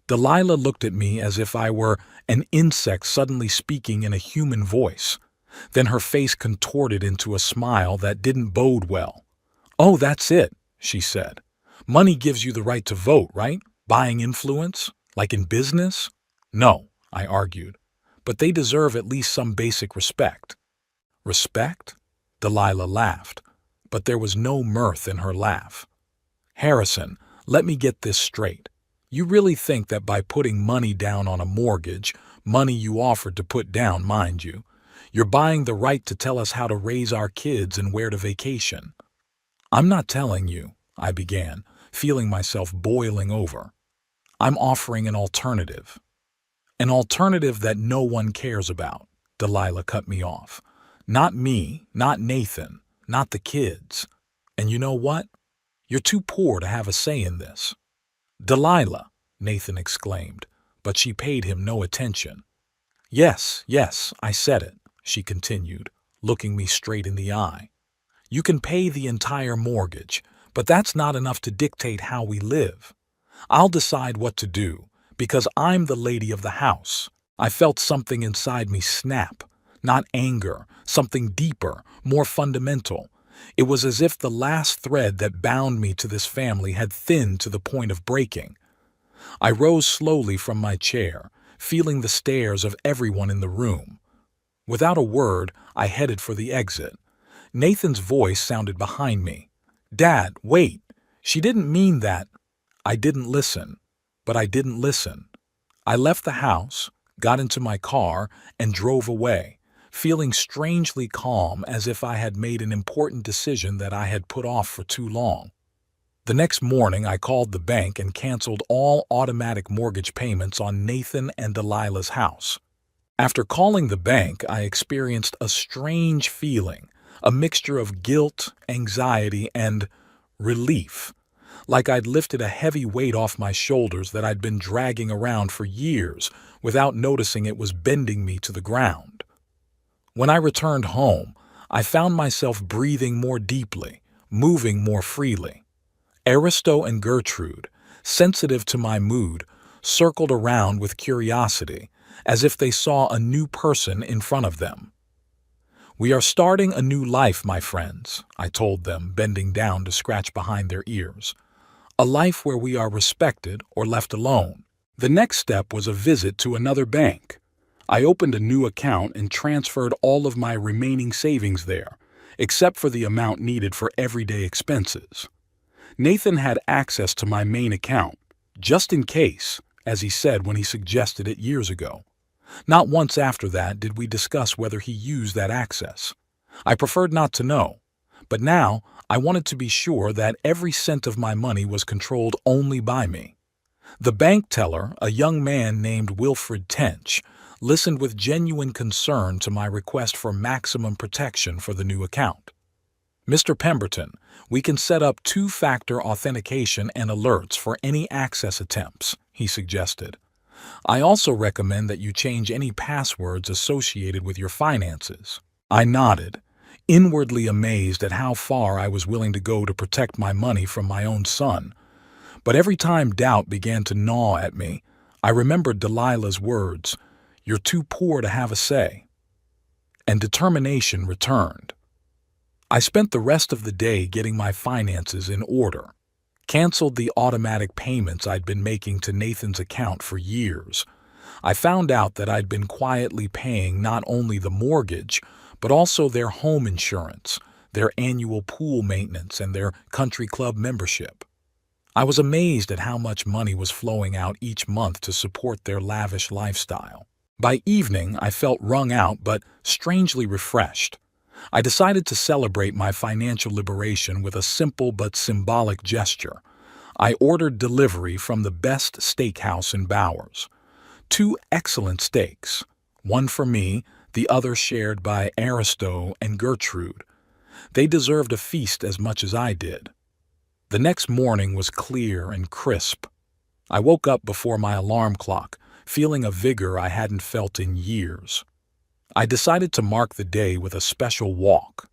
Delilah looked at me as if I were an insect suddenly speaking in a human voice. Then her face contorted into a smile that didn't bode well. "Oh, that's it," she said. "Money gives you the right to vote, right? Buying influence? Like in business?" "No," I argued. "But they deserve at least some basic respect." "Respect?" Delilah laughed, but there was no mirth in her laugh. "Harrison, let me get this straight. You really think that by putting money down on a mortgage, money you offered to put down, mind you, you're buying the right to tell us how to raise our kids and where to vacation?" "I'm not telling you," I began, feeling myself boiling over. "I'm offering an alternative." "An alternative that no one cares about," Delilah cut me off. "Not me, not Nathan, not the kids. And you know what? You're too poor to have a say in this." "Delilah," Nathan exclaimed, but she paid him no attention. "Yes, yes, I said it," she continued, looking me straight in the eye. "You can pay the entire mortgage, but that's not enough to dictate how we live. I'll decide what to do, because I'm the lady of the house." I felt something inside me snap, not anger, something deeper, more fundamental. It was as if the last thread that bound me to this family had thinned to the point of breaking. I rose slowly from my chair, feeling the stares of everyone in the room. Without a word, I headed for the exit. Nathan's voice sounded behind me. "Dad, wait! She didn't mean that." I didn't listen, but I didn't listen. I left the house, got into my car, and drove away, feeling strangely calm, as if I had made an important decision that I had put off for too long. The next morning, I called the bank and canceled all automatic mortgage payments on Nathan and Delilah's house. After calling the bank, I experienced a strange feeling, a mixture of guilt, anxiety, and relief, like I'd lifted a heavy weight off my shoulders that I'd been dragging around for years without noticing it was bending me to the ground. When I returned home, I found myself breathing more deeply, moving more freely. Aristo and Gertrude, sensitive to my mood, circled around with curiosity, as if they saw a new person in front of them. "We are starting a new life, my friends," I told them, bending down to scratch behind their ears. "A life where we are respected or left alone." The next step was a visit to another bank. I opened a new account and transferred all of my remaining savings there, except for the amount needed for everyday expenses. Nathan had access to my main account, just in case, as he said when he suggested it years ago. Not once after that did we discuss whether he used that access. I preferred not to know, but now I wanted to be sure that every cent of my money was controlled only by me. The bank teller, a young man named Wilfred Tench, listened with genuine concern to my request for maximum protection for the new account. "Mr. Pemberton, we can set up two-factor authentication and alerts for any access attempts," he suggested. "I also recommend that you change any passwords associated with your finances." I nodded, inwardly amazed at how far I was willing to go to protect my money from my own son. But every time doubt began to gnaw at me, I remembered Delilah's words, "You're too poor to have a say," and determination returned. I spent the rest of the day getting my finances in order, canceled the automatic payments I'd been making to Nathan's account for years. I found out that I'd been quietly paying not only the mortgage, but also their home insurance, their annual pool maintenance, and their country club membership. I was amazed at how much money was flowing out each month to support their lavish lifestyle. By evening, I felt wrung out but strangely refreshed. I decided to celebrate my financial liberation with a simple but symbolic gesture. I ordered delivery from the best steakhouse in Bowers. 2 excellent steaks, one for me, the other shared by Aristo and Gertrude. They deserved a feast as much as I did. The next morning was clear and crisp. I woke up before my alarm clock, feeling a vigor I hadn't felt in years. I decided to mark the day with a special walk.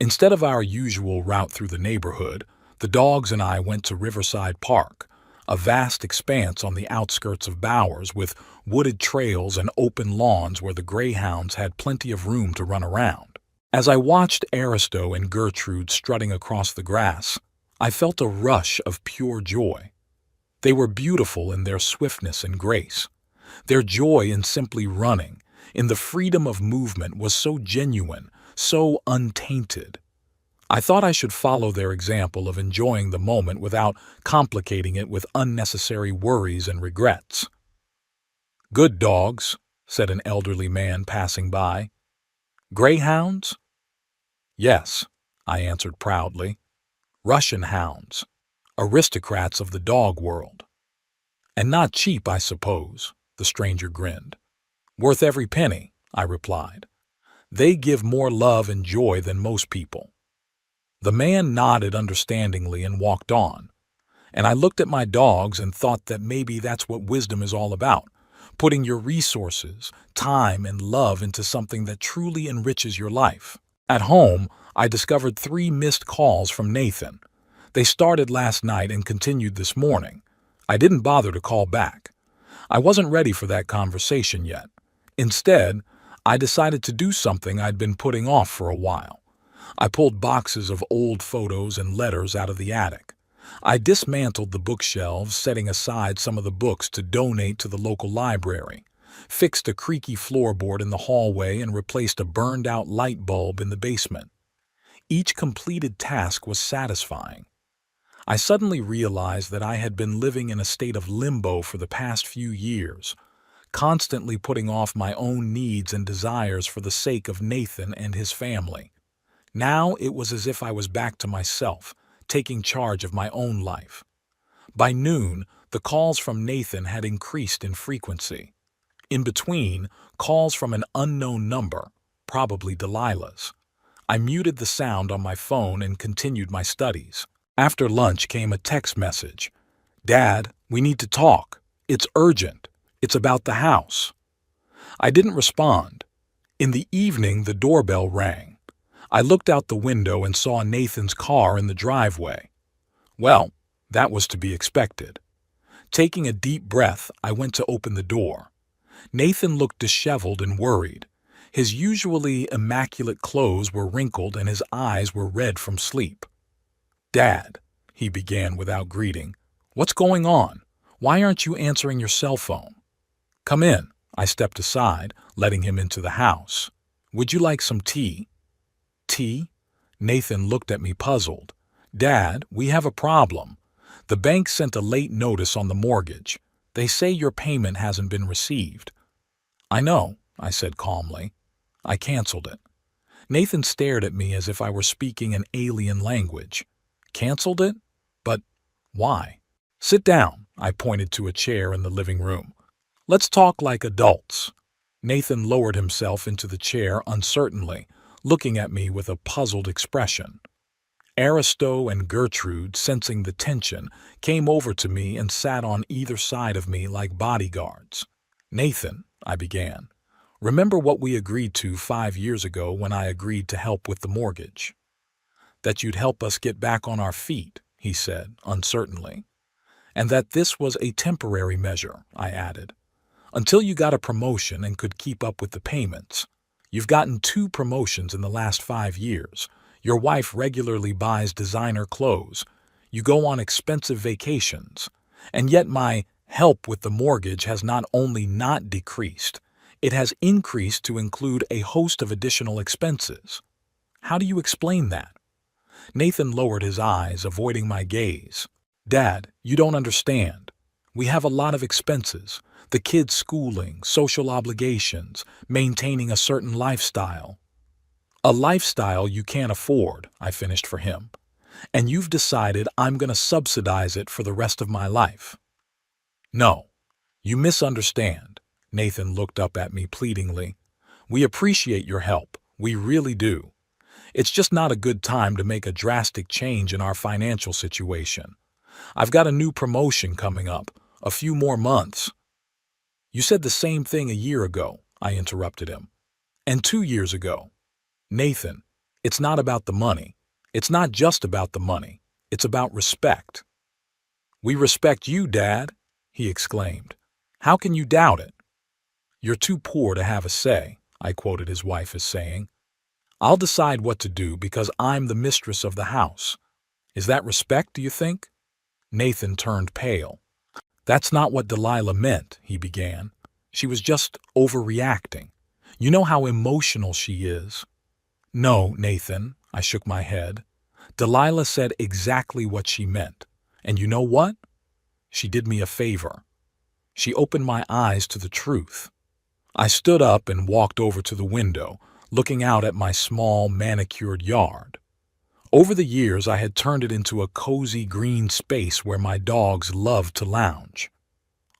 Instead of our usual route through the neighborhood, The dogs and I went to Riverside Park, a vast expanse on the outskirts of Bowers with wooded trails and open lawns where the greyhounds had plenty of room to run around. As I watched Aristo and Gertrude strutting across the grass, I felt a rush of pure joy. They were beautiful in their swiftness and grace. Their joy in simply running, in the freedom of movement, was so genuine, so untainted. I thought I should follow their example of enjoying the moment without complicating it with unnecessary worries and regrets. "Good dogs," said an elderly man passing by. "Greyhounds?" "Yes," I answered proudly. "Russian hounds, aristocrats of the dog world." "And not cheap, I suppose," the stranger grinned. "Worth every penny," I replied. "They give more love and joy than most people." The man nodded understandingly and walked on, and I looked at my dogs and thought that maybe that's what wisdom is all about, putting your resources, time, and love into something that truly enriches your life. At home, I discovered 3 missed calls from Nathan. They started last night and continued this morning. I didn't bother to call back. I wasn't ready for that conversation yet. Instead, I decided to do something I'd been putting off for a while. I pulled boxes of old photos and letters out of the attic. I dismantled the bookshelves, setting aside some of the books to donate to the local library, fixed a creaky floorboard in the hallway, and replaced a burned-out light bulb in the basement. Each completed task was satisfying. I suddenly realized that I had been living in a state of limbo for the past few years, constantly putting off my own needs and desires for the sake of Nathan and his family. Now it was as if I was back to myself, taking charge of my own life. By noon, the calls from Nathan had increased in frequency. In between, calls from an unknown number, probably Delilah's. I muted the sound on my phone and continued my studies. After lunch came a text message. "Dad, we need to talk. It's urgent. It's about the house." I didn't respond. In the evening, the doorbell rang. I looked out the window and saw Nathan's car in the driveway. Well, that was to be expected. Taking a deep breath, I went to open the door. Nathan looked disheveled and worried. His usually immaculate clothes were wrinkled and his eyes were red from sleep. "Dad," he began without greeting, "what's going on? Why aren't you answering your cell phone?" "Come in." I stepped aside, letting him into the house. "Would you like some tea?" "Tea?" Nathan looked at me puzzled. "Dad, we have a problem. The bank sent a late notice on the mortgage. They say your payment hasn't been received." "I know," I said calmly. "I canceled it." Nathan stared at me as if I were speaking an alien language. "Canceled it? But why?" "Sit down," I pointed to a chair in the living room. "Let's talk like adults." Nathan lowered himself into the chair uncertainly, looking at me with a puzzled expression. Aristo and Gertrude, sensing the tension, came over to me and sat on either side of me like bodyguards. "Nathan," I began, "remember what we agreed to 5 years ago when I agreed to help with the mortgage?" "That you'd help us get back on our feet," he said, uncertainly. "And that this was a temporary measure," I added, "until you got a promotion and could keep up with the payments. You've gotten 2 promotions in the last 5 years. Your wife regularly buys designer clothes. You go on expensive vacations. And yet my help with the mortgage has not only not decreased, it has increased to include a host of additional expenses. How do you explain that?" Nathan lowered his eyes, avoiding my gaze. "Dad, you don't understand. We have a lot of expenses. The kids' schooling, social obligations, maintaining a certain lifestyle." "A lifestyle you can't afford," I finished for him. "And you've decided I'm going to subsidize it for the rest of my life." "No, you misunderstand." Nathan looked up at me pleadingly. "We appreciate your help. We really do. It's just not a good time to make a drastic change in our financial situation. I've got a new promotion coming up, a few more months." "You said the same thing a year ago," I interrupted him. "And 2 years ago." "Nathan, it's not about the money. It's not just about the money. It's about respect. "We respect you, Dad," he exclaimed. "How can you doubt it?" "You're too poor to have a say," I quoted his wife as saying. "I'll decide what to do because I'm the mistress of the house. Is that respect, do you think?" Nathan turned pale. "That's not what Delilah meant," he began. "She was just overreacting. You know how emotional she is." "No, Nathan," I shook my head. "Delilah said exactly what she meant. And you know what? She did me a favor. She opened my eyes to the truth." I stood up and walked over to the window, looking out at my small, manicured yard. Over the years, I had turned it into a cozy green space where my dogs loved to lounge.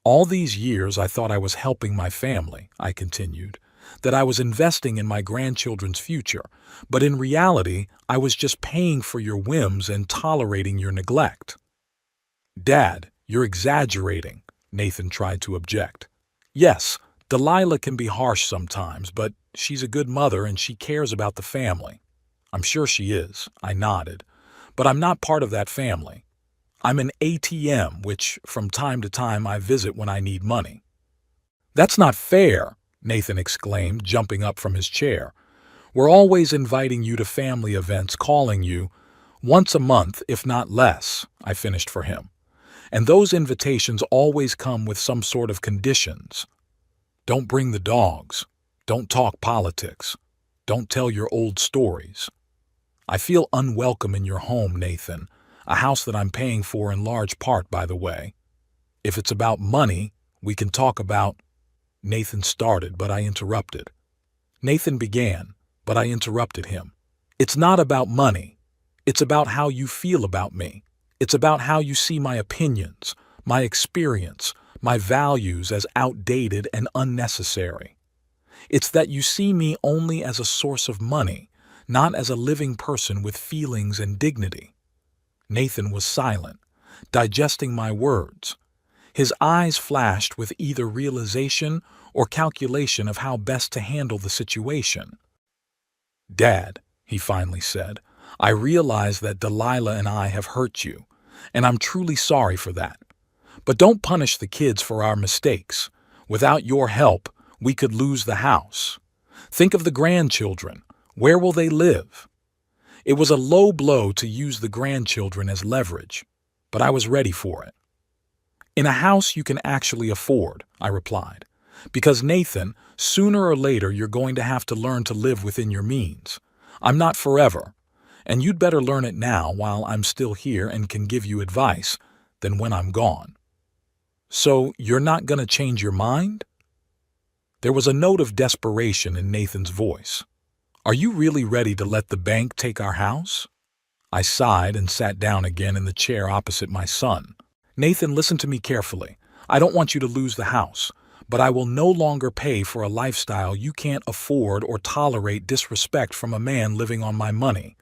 "All these years I thought I was helping my family," I continued, "that I was investing in my grandchildren's future, but in reality I was just paying for your whims and tolerating your neglect." "Dad, you're exaggerating," Nathan tried to object. "Yes, Delilah can be harsh sometimes, but she's a good mother and she cares about the family." "I'm sure she is," I nodded, "but I'm not part of that family. I'm an ATM, which from time to time I visit when I need money." "That's not fair," Nathan exclaimed, jumping up from his chair. "We're always inviting you to family events, calling you once a month, if not less," I finished for him. "And those invitations always come with some sort of conditions. Don't bring the dogs. Don't talk politics. Don't tell your old stories. I feel unwelcome in your home, Nathan, a house that I'm paying for in large part, by the way. If it's about money, we can talk about—" Nathan started, but I interrupted. Nathan began, but I interrupted him. "It's not about money. It's about how you feel about me. It's about how you see my opinions, my experience, my values as outdated and unnecessary. It's that you see me only as a source of money, not as a living person with feelings and dignity." Nathan was silent, digesting my words. His eyes flashed with either realization or calculation of how best to handle the situation. "Dad," he finally said, "I realize that Delilah and I have hurt you, and I'm truly sorry for that. But don't punish the kids for our mistakes. Without your help, we could lose the house. Think of the grandchildren. Where will they live?" It was a low blow to use the grandchildren as leverage, but I was ready for it. "In a house you can actually afford," I replied, "because Nathan, sooner or later you're going to have to learn to live within your means. I'm not forever, and you'd better learn it now while I'm still here and can give you advice than when I'm gone." "So you're not going to change your mind?" There was a note of desperation in Nathan's voice. "Are you really ready to let the bank take our house?" I sighed and sat down again in the chair opposite my son. "Nathan, listen to me carefully. I don't want you to lose the house, but I will no longer pay for a lifestyle you can't afford or tolerate disrespect from a man living on my money.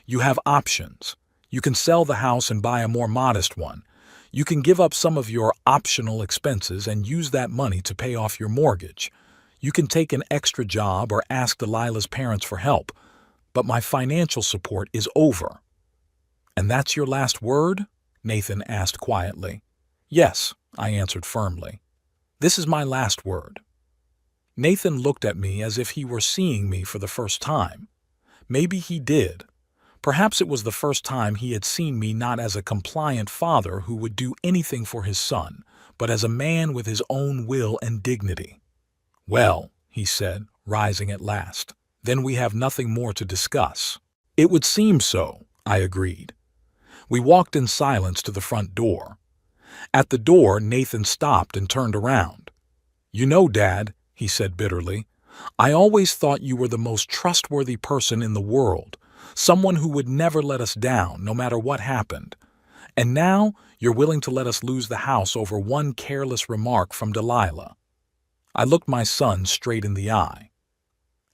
You have options. You can sell the house and buy a more modest one. You can give up some of your optional expenses and use that money to pay off your mortgage. You can take an extra job or ask Delilah's parents for help, but my financial support is over." "And that's your last word?" Nathan asked quietly. "Yes," I answered firmly. "This is my last word." Nathan looked at me as if he were seeing me for the first time. Maybe he did. Perhaps it was the first time he had seen me not as a compliant father who would do anything for his son, but as a man with his own will and dignity. "Well," he said, rising at last, "then we have nothing more to discuss." "It would seem so," I agreed. We walked in silence to the front door. At the door, Nathan stopped and turned around. "You know, Dad," he said bitterly, "I always thought you were the most trustworthy person in the world, someone who would never let us down, no matter what happened. And now you're willing to let us lose the house over one careless remark from Delilah." I looked my son straight in the eye.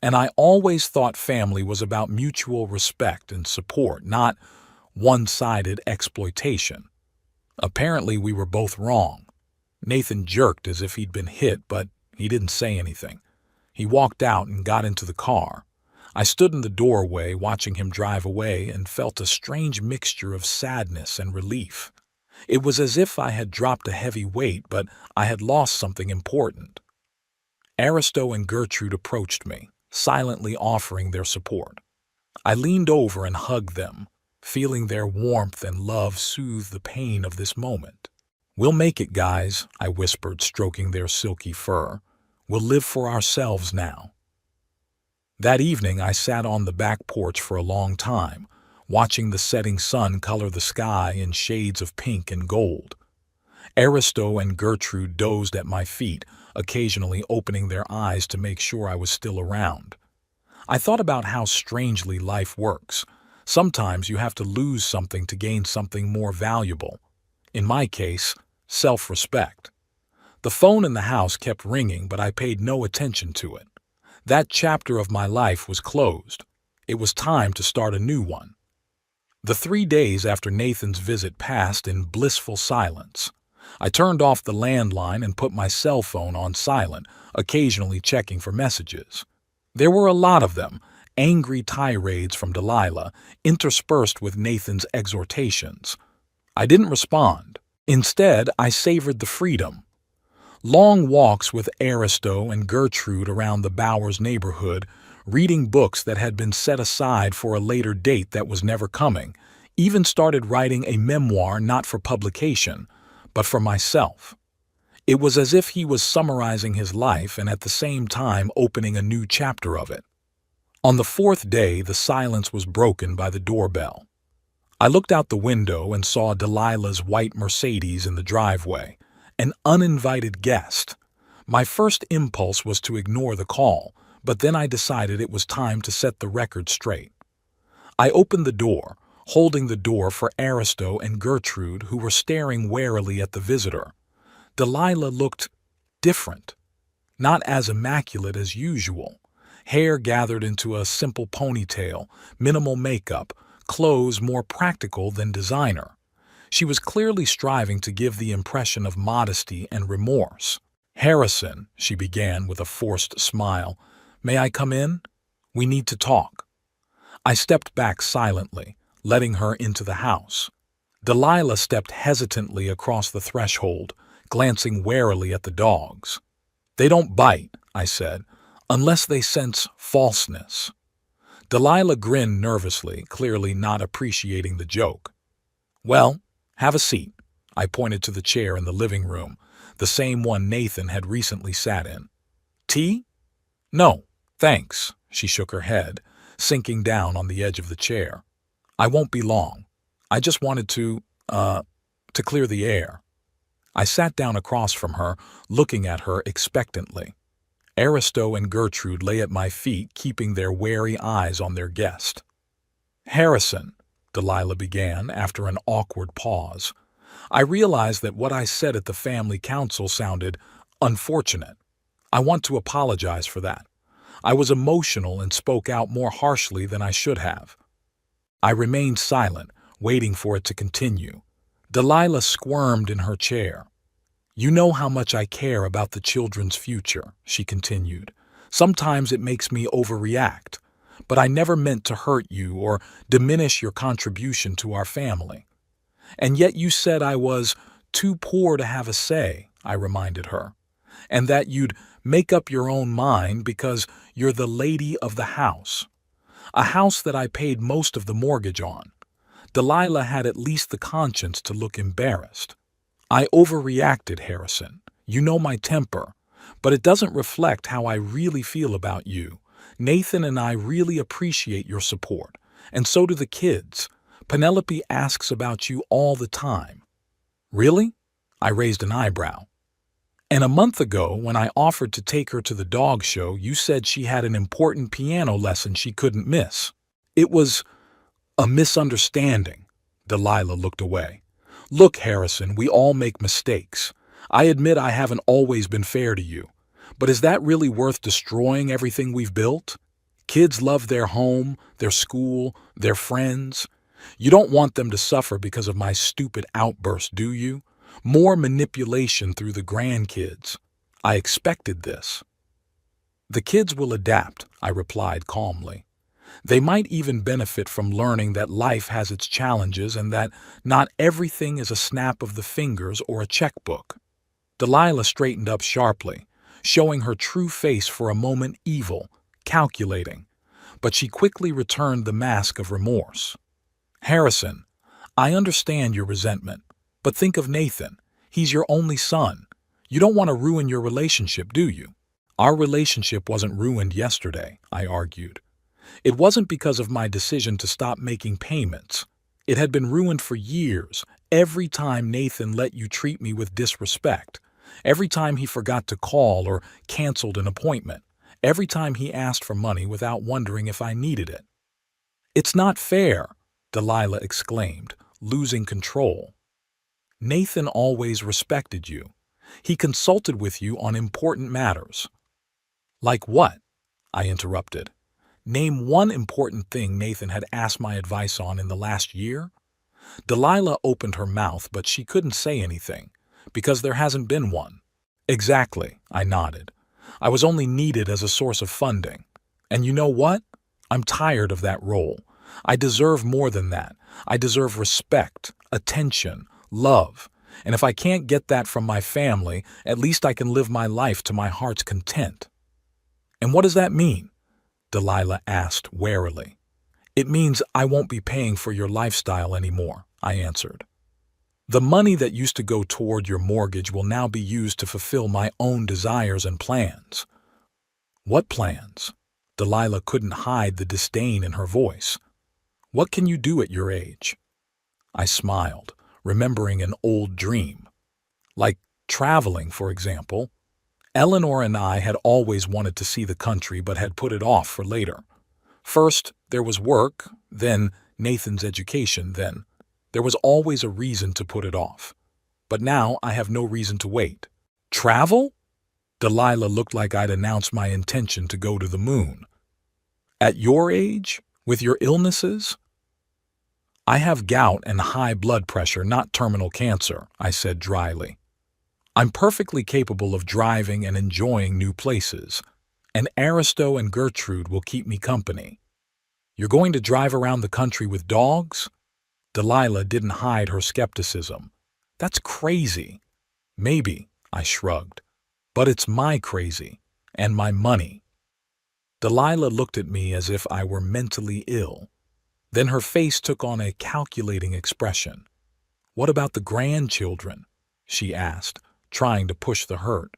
"And I always thought family was about mutual respect and support, not one-sided exploitation." Apparently we were both wrong. Nathan jerked as if he'd been hit, but he didn't say anything. He walked out and got into the car. I stood in the doorway watching him drive away and felt a strange mixture of sadness and relief. It was as if I had dropped a heavy weight, but I had lost something important. Aristo and Gertrude approached me, silently offering their support. I leaned over and hugged them, feeling their warmth and love soothe the pain of this moment. "We'll make it, guys," I whispered, stroking their silky fur. "We'll live for ourselves now." That evening I sat on the back porch for a long time, watching the setting sun color the sky in shades of pink and gold. Aristo and Gertrude dozed at my feet, occasionally opening their eyes to make sure I was still around. I thought about how strangely life works. Sometimes you have to lose something to gain something more valuable. In my case, self-respect. The phone in the house kept ringing, but I paid no attention to it. That chapter of my life was closed. It was time to start a new one. The 3 days after Nathan's visit passed in blissful silence. I turned off the landline and put my cell phone on silent, occasionally checking for messages. There were a lot of them, angry tirades from Delilah, interspersed with Nathan's exhortations. I didn't respond. Instead, I savored the freedom. Long walks with Aristo and Gertrude around the Bowers neighborhood, reading books that had been set aside for a later date that was never coming, even started writing a memoir not for publication, but for myself. It was as if he was summarizing his life and at the same time opening a new chapter of it. On the 4th day, the silence was broken by the doorbell. I looked out the window and saw Delilah's white Mercedes in the driveway, an uninvited guest. My first impulse was to ignore the call, but then I decided it was time to set the record straight. I opened the door, holding the door for Aristo and Gertrude, who were staring warily at the visitor. Delilah looked different, not as immaculate as usual. Hair gathered into a simple ponytail, minimal makeup, clothes more practical than designer. She was clearly striving to give the impression of modesty and remorse. "Harrison," she began with a forced smile, "may I come in? We need to talk." I stepped back silently, letting her into the house. Delilah stepped hesitantly across the threshold, glancing warily at the dogs. "They don't bite," I said, "unless they sense falseness." Delilah grinned nervously, clearly not appreciating the joke. "Well, have a seat." I pointed to the chair in the living room, the same one Nathan had recently sat in. "Tea?" "No, thanks," she shook her head, sinking down on the edge of the chair. "I won't be long. I just wanted to clear the air." I sat down across from her, looking at her expectantly. Aristo and Gertrude lay at my feet, keeping their wary eyes on their guest. "Harrison," Delilah began after an awkward pause. I realized that what I said at the family council sounded unfortunate. I want to apologize for that. I was emotional and spoke out more harshly than I should have. I remained silent, waiting for it to continue. Delilah squirmed in her chair. "You know how much I care about the children's future," she continued. "Sometimes it makes me overreact, but I never meant to hurt you or diminish your contribution to our family." "And yet you said I was too poor to have a say," I reminded her, "and that you'd make up your own mind because you're the lady of the house. A house that I paid most of the mortgage on." Delilah had at least the conscience to look embarrassed. "I overreacted, Harrison. You know my temper, but it doesn't reflect how I really feel about you. Nathan and I really appreciate your support, and so do the kids. Penelope asks about you all the time." "Really?" I raised an eyebrow. "And a month ago, when I offered to take her to the dog show, you said she had an important piano lesson she couldn't miss." "It was a misunderstanding." Delilah looked away. "Look, Harrison, we all make mistakes. I admit I haven't always been fair to you. But is that really worth destroying everything we've built? Kids love their home, their school, their friends. You don't want them to suffer because of my stupid outburst, do you? More manipulation through the grandkids. I expected this." "The kids will adapt," I replied calmly. They might even benefit from learning that life has its challenges and that not everything is a snap of the fingers or a checkbook. Delilah straightened up sharply, showing her true face for a moment: evil, calculating. But she quickly returned the mask of remorse. Harrison, I understand your resentment, but think of Nathan. He's your only son. You don't want to ruin your relationship, do you? Our relationship wasn't ruined yesterday, I argued. It wasn't because of my decision to stop making payments. It had been ruined for years, every time Nathan let you treat me with disrespect, every time he forgot to call or canceled an appointment, every time he asked for money without wondering if I needed it. It's not fair, Delilah exclaimed, losing control. Nathan always respected you. He consulted with you on important matters. Like what? I interrupted. Name one important thing Nathan had asked my advice on in the last year. Delilah opened her mouth, but she couldn't say anything, because there hasn't been one. Exactly, I nodded. I was only needed as a source of funding. And you know what? I'm tired of that role. I deserve more than that. I deserve respect, attention, love. And if I can't get that from my family, at least I can live my life to my heart's content. And what does that mean? Delilah asked warily. It means I won't be paying for your lifestyle anymore, I answered. The money that used to go toward your mortgage will now be used to fulfill my own desires and plans. What plans? Delilah couldn't hide the disdain in her voice. What can you do at your age? I smiled, remembering an old dream. Like traveling, for example. Eleanor and I had always wanted to see the country but had put it off for later. First, there was work, then Nathan's education, then. There was always a reason to put it off. But now I have no reason to wait. Travel? Delilah looked like I'd announced my intention to go to the moon. At your age? With your illnesses? I have gout and high blood pressure, not terminal cancer, I said dryly. I'm perfectly capable of driving and enjoying new places, and Aristo and Gertrude will keep me company. You're going to drive around the country with dogs? Delilah didn't hide her skepticism. That's crazy. Maybe, I shrugged. But it's my crazy, and my money. Delilah looked at me as if I were mentally ill. Then her face took on a calculating expression. What about the grandchildren? She asked, trying to push the hurt.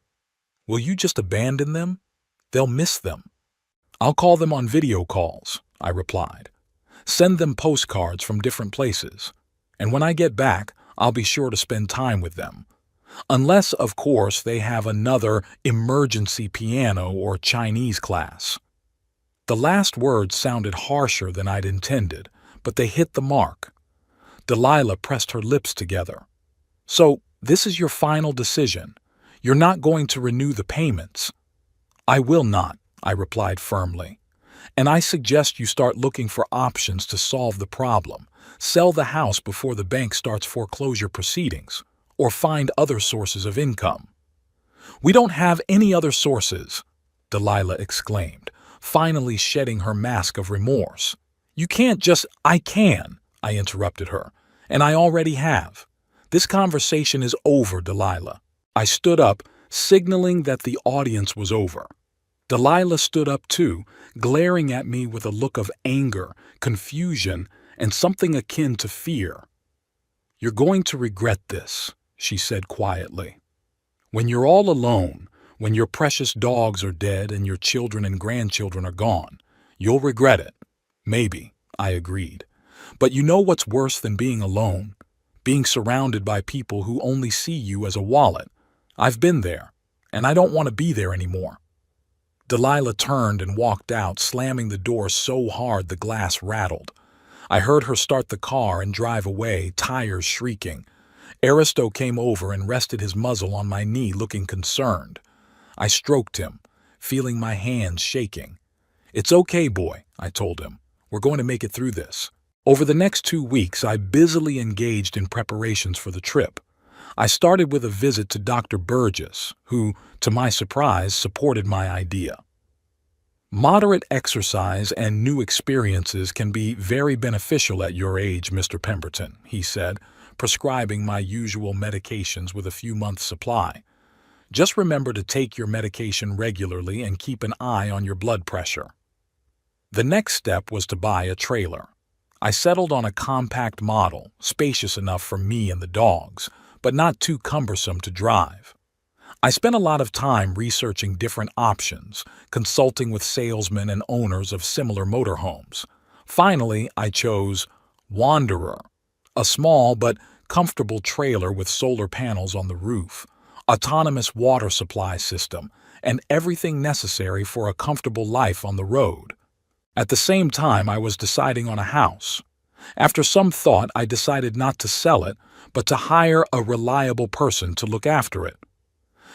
Will you just abandon them? They'll miss them. I'll call them on video calls, I replied. Send them postcards from different places. And when I get back, I'll be sure to spend time with them. Unless, of course, they have another emergency piano or Chinese class. The last words sounded harsher than I'd intended, but they hit the mark. Delilah pressed her lips together. So, this is your final decision. You're not going to renew the payments. I will not, I replied firmly. And I suggest you start looking for options to solve the problem. Sell the house before the bank starts foreclosure proceedings, or find other sources of income. We don't have any other sources, Delilah exclaimed, finally shedding her mask of remorse. You can't just— I can, I interrupted her, and I already have. This conversation is over, Delilah. I stood up, signaling that the audience was over. Delilah stood up too, glaring at me with a look of anger, confusion, and something akin to fear. You're going to regret this, she said quietly. When you're all alone, when your precious dogs are dead and your children and grandchildren are gone, you'll regret it. Maybe, I agreed. But you know what's worse than being alone? Being surrounded by people who only see you as a wallet. I've been there, and I don't want to be there anymore. Delilah turned and walked out, slamming the door so hard the glass rattled. I heard her start the car and drive away, tires shrieking. Aristo came over and rested his muzzle on my knee, looking concerned. I stroked him, feeling my hands shaking. It's okay, boy, I told him. We're going to make it through this. Over the next 2 weeks, I busily engaged in preparations for the trip. I started with a visit to Dr. Burgess, who, to my surprise, supported my idea. Moderate exercise and new experiences can be very beneficial at your age, Mr. Pemberton, he said, prescribing my usual medications with a few months' supply. Just remember to take your medication regularly and keep an eye on your blood pressure. The next step was to buy a trailer. I settled on a compact model, spacious enough for me and the dogs, but not too cumbersome to drive. I spent a lot of time researching different options, consulting with salesmen and owners of similar motorhomes. Finally, I chose Wanderer, a small but comfortable trailer with solar panels on the roof, autonomous water supply system, and everything necessary for a comfortable life on the road. At the same time, I was deciding on a house. After some thought, I decided not to sell it, but to hire a reliable person to look after it.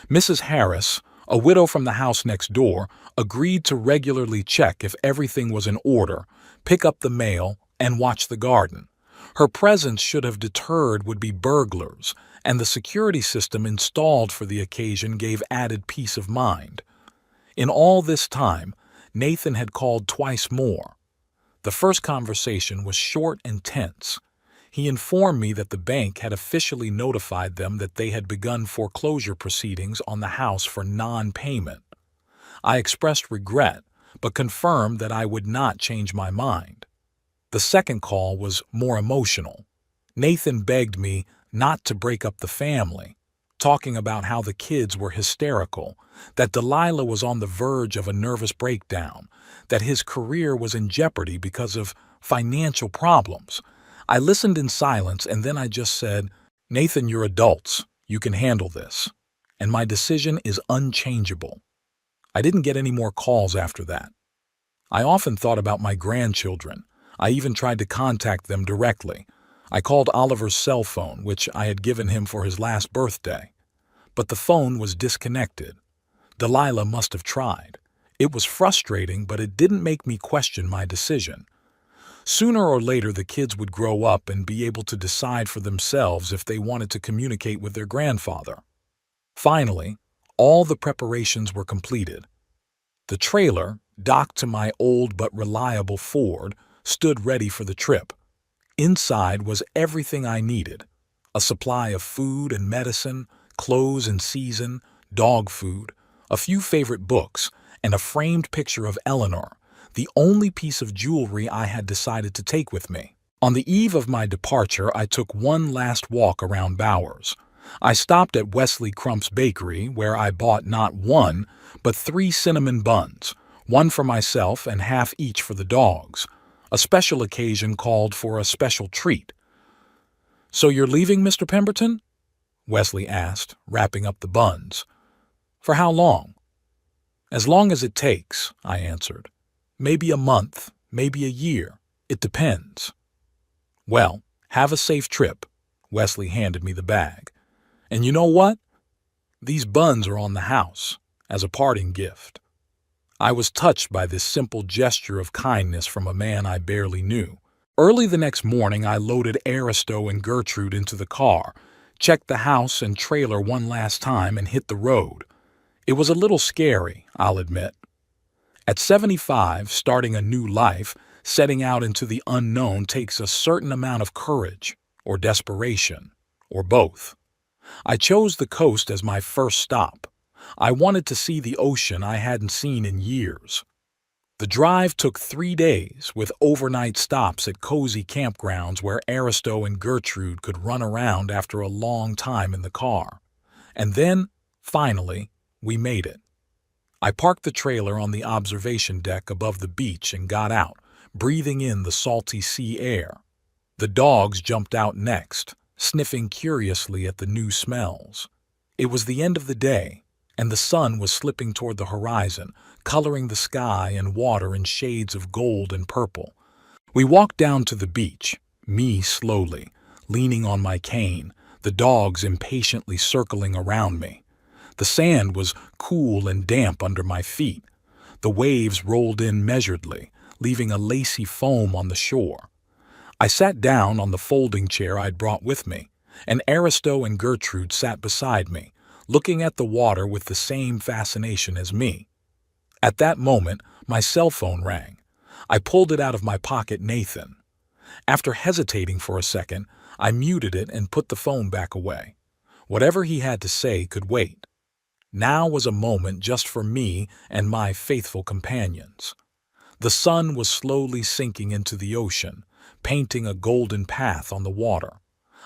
Mrs. Harris, a widow from the house next door, agreed to regularly check if everything was in order, pick up the mail, and watch the garden. Her presence should have deterred would-be burglars, and the security system installed for the occasion gave added peace of mind. In all this time, Nathan had called twice more. The first conversation was short and tense. He informed me that the bank had officially notified them that they had begun foreclosure proceedings on the house for non-payment. I expressed regret, but confirmed that I would not change my mind. The second call was more emotional. Nathan begged me not to break up the family, talking about how the kids were hysterical, that Delilah was on the verge of a nervous breakdown, that his career was in jeopardy because of financial problems. I listened in silence, and then I just said, "Nathan, you're adults. You can handle this. And my decision is unchangeable." I didn't get any more calls after that. I often thought about my grandchildren. I even tried to contact them directly. I called Oliver's cell phone, which I had given him for his last birthday. But the phone was disconnected. Delilah must have tried. It was frustrating, but it didn't make me question my decision. Sooner or later, the kids would grow up and be able to decide for themselves if they wanted to communicate with their grandfather. Finally, all the preparations were completed. The trailer, docked to my old but reliable Ford, stood ready for the trip. Inside was everything I needed: a supply of food and medicine, clothes in season, dog food, a few favorite books, and a framed picture of Eleanor, the only piece of jewelry I had decided to take with me. On the eve of my departure, I took one last walk around Bowers. I stopped at Wesley Crump's bakery, where I bought not one, but 3 cinnamon buns, one for myself and half each for the dogs. A special occasion called for a special treat. "So you're leaving, Mr. Pemberton?" Wesley asked, wrapping up the buns. "For how long?" "As long as it takes," I answered. "Maybe a month, maybe a year. It depends." "Well, have a safe trip." Wesley handed me the bag. "And you know what? These buns are on the house, as a parting gift." I was touched by this simple gesture of kindness from a man I barely knew. Early the next morning, I loaded Aristo and Gertrude into the car, checked the house and trailer one last time, and hit the road. It was a little scary, I'll admit. At 75, starting a new life, setting out into the unknown takes a certain amount of courage, or desperation, or both. I chose the coast as my first stop. I wanted to see the ocean I hadn't seen in years. The drive took 3 days, with overnight stops at cozy campgrounds where Aristo and Gertrude could run around after a long time in the car. And then, finally, we made it. I parked the trailer on the observation deck above the beach and got out, breathing in the salty sea air. The dogs jumped out next, sniffing curiously at the new smells. It was the end of the day, and the sun was slipping toward the horizon, coloring the sky and water in shades of gold and purple. We walked down to the beach, me slowly, leaning on my cane, the dogs impatiently circling around me. The sand was cool and damp under my feet. The waves rolled in measuredly, leaving a lacy foam on the shore. I sat down on the folding chair I'd brought with me, and Aristo and Gertrude sat beside me, looking at the water with the same fascination as me. At that moment, My cell phone rang. I pulled it out of my pocket. Nathan. After hesitating for a second, I muted it and put the phone back away. Whatever he had to say could wait. Now was a moment just for me and my faithful companions. The sun was slowly sinking into the ocean, painting a golden path on the water.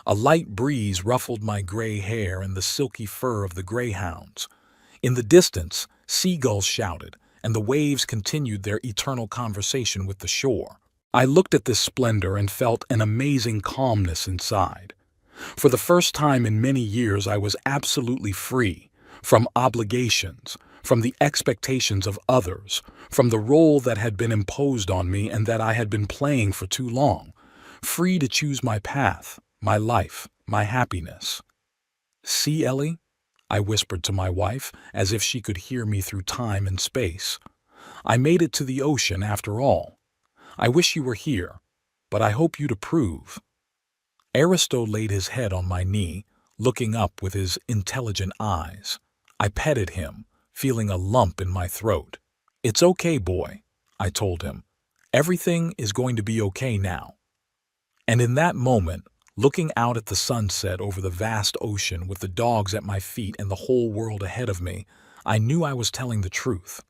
A light breeze ruffled my gray hair and the silky fur of the greyhounds. In the distance, seagulls shouted, and the waves continued their eternal conversation with the shore. I looked at this splendor and felt an amazing calmness inside. For the first time in many years, I was absolutely free from obligations, from the expectations of others, from the role that had been imposed on me and that I had been playing for too long, free to choose my path, my life, my happiness. "See, Ellie?" I whispered to my wife, as if she could hear me through time and space. "I made it to the ocean after all. I wish you were here, but I hope you'd approve." Aristo laid his head on my knee, looking up with his intelligent eyes. I petted him, feeling a lump in my throat. "It's okay, boy," I told him. "Everything is going to be okay now." And in that moment, looking out at the sunset over the vast ocean with the dogs at my feet and the whole world ahead of me, I knew I was telling the truth.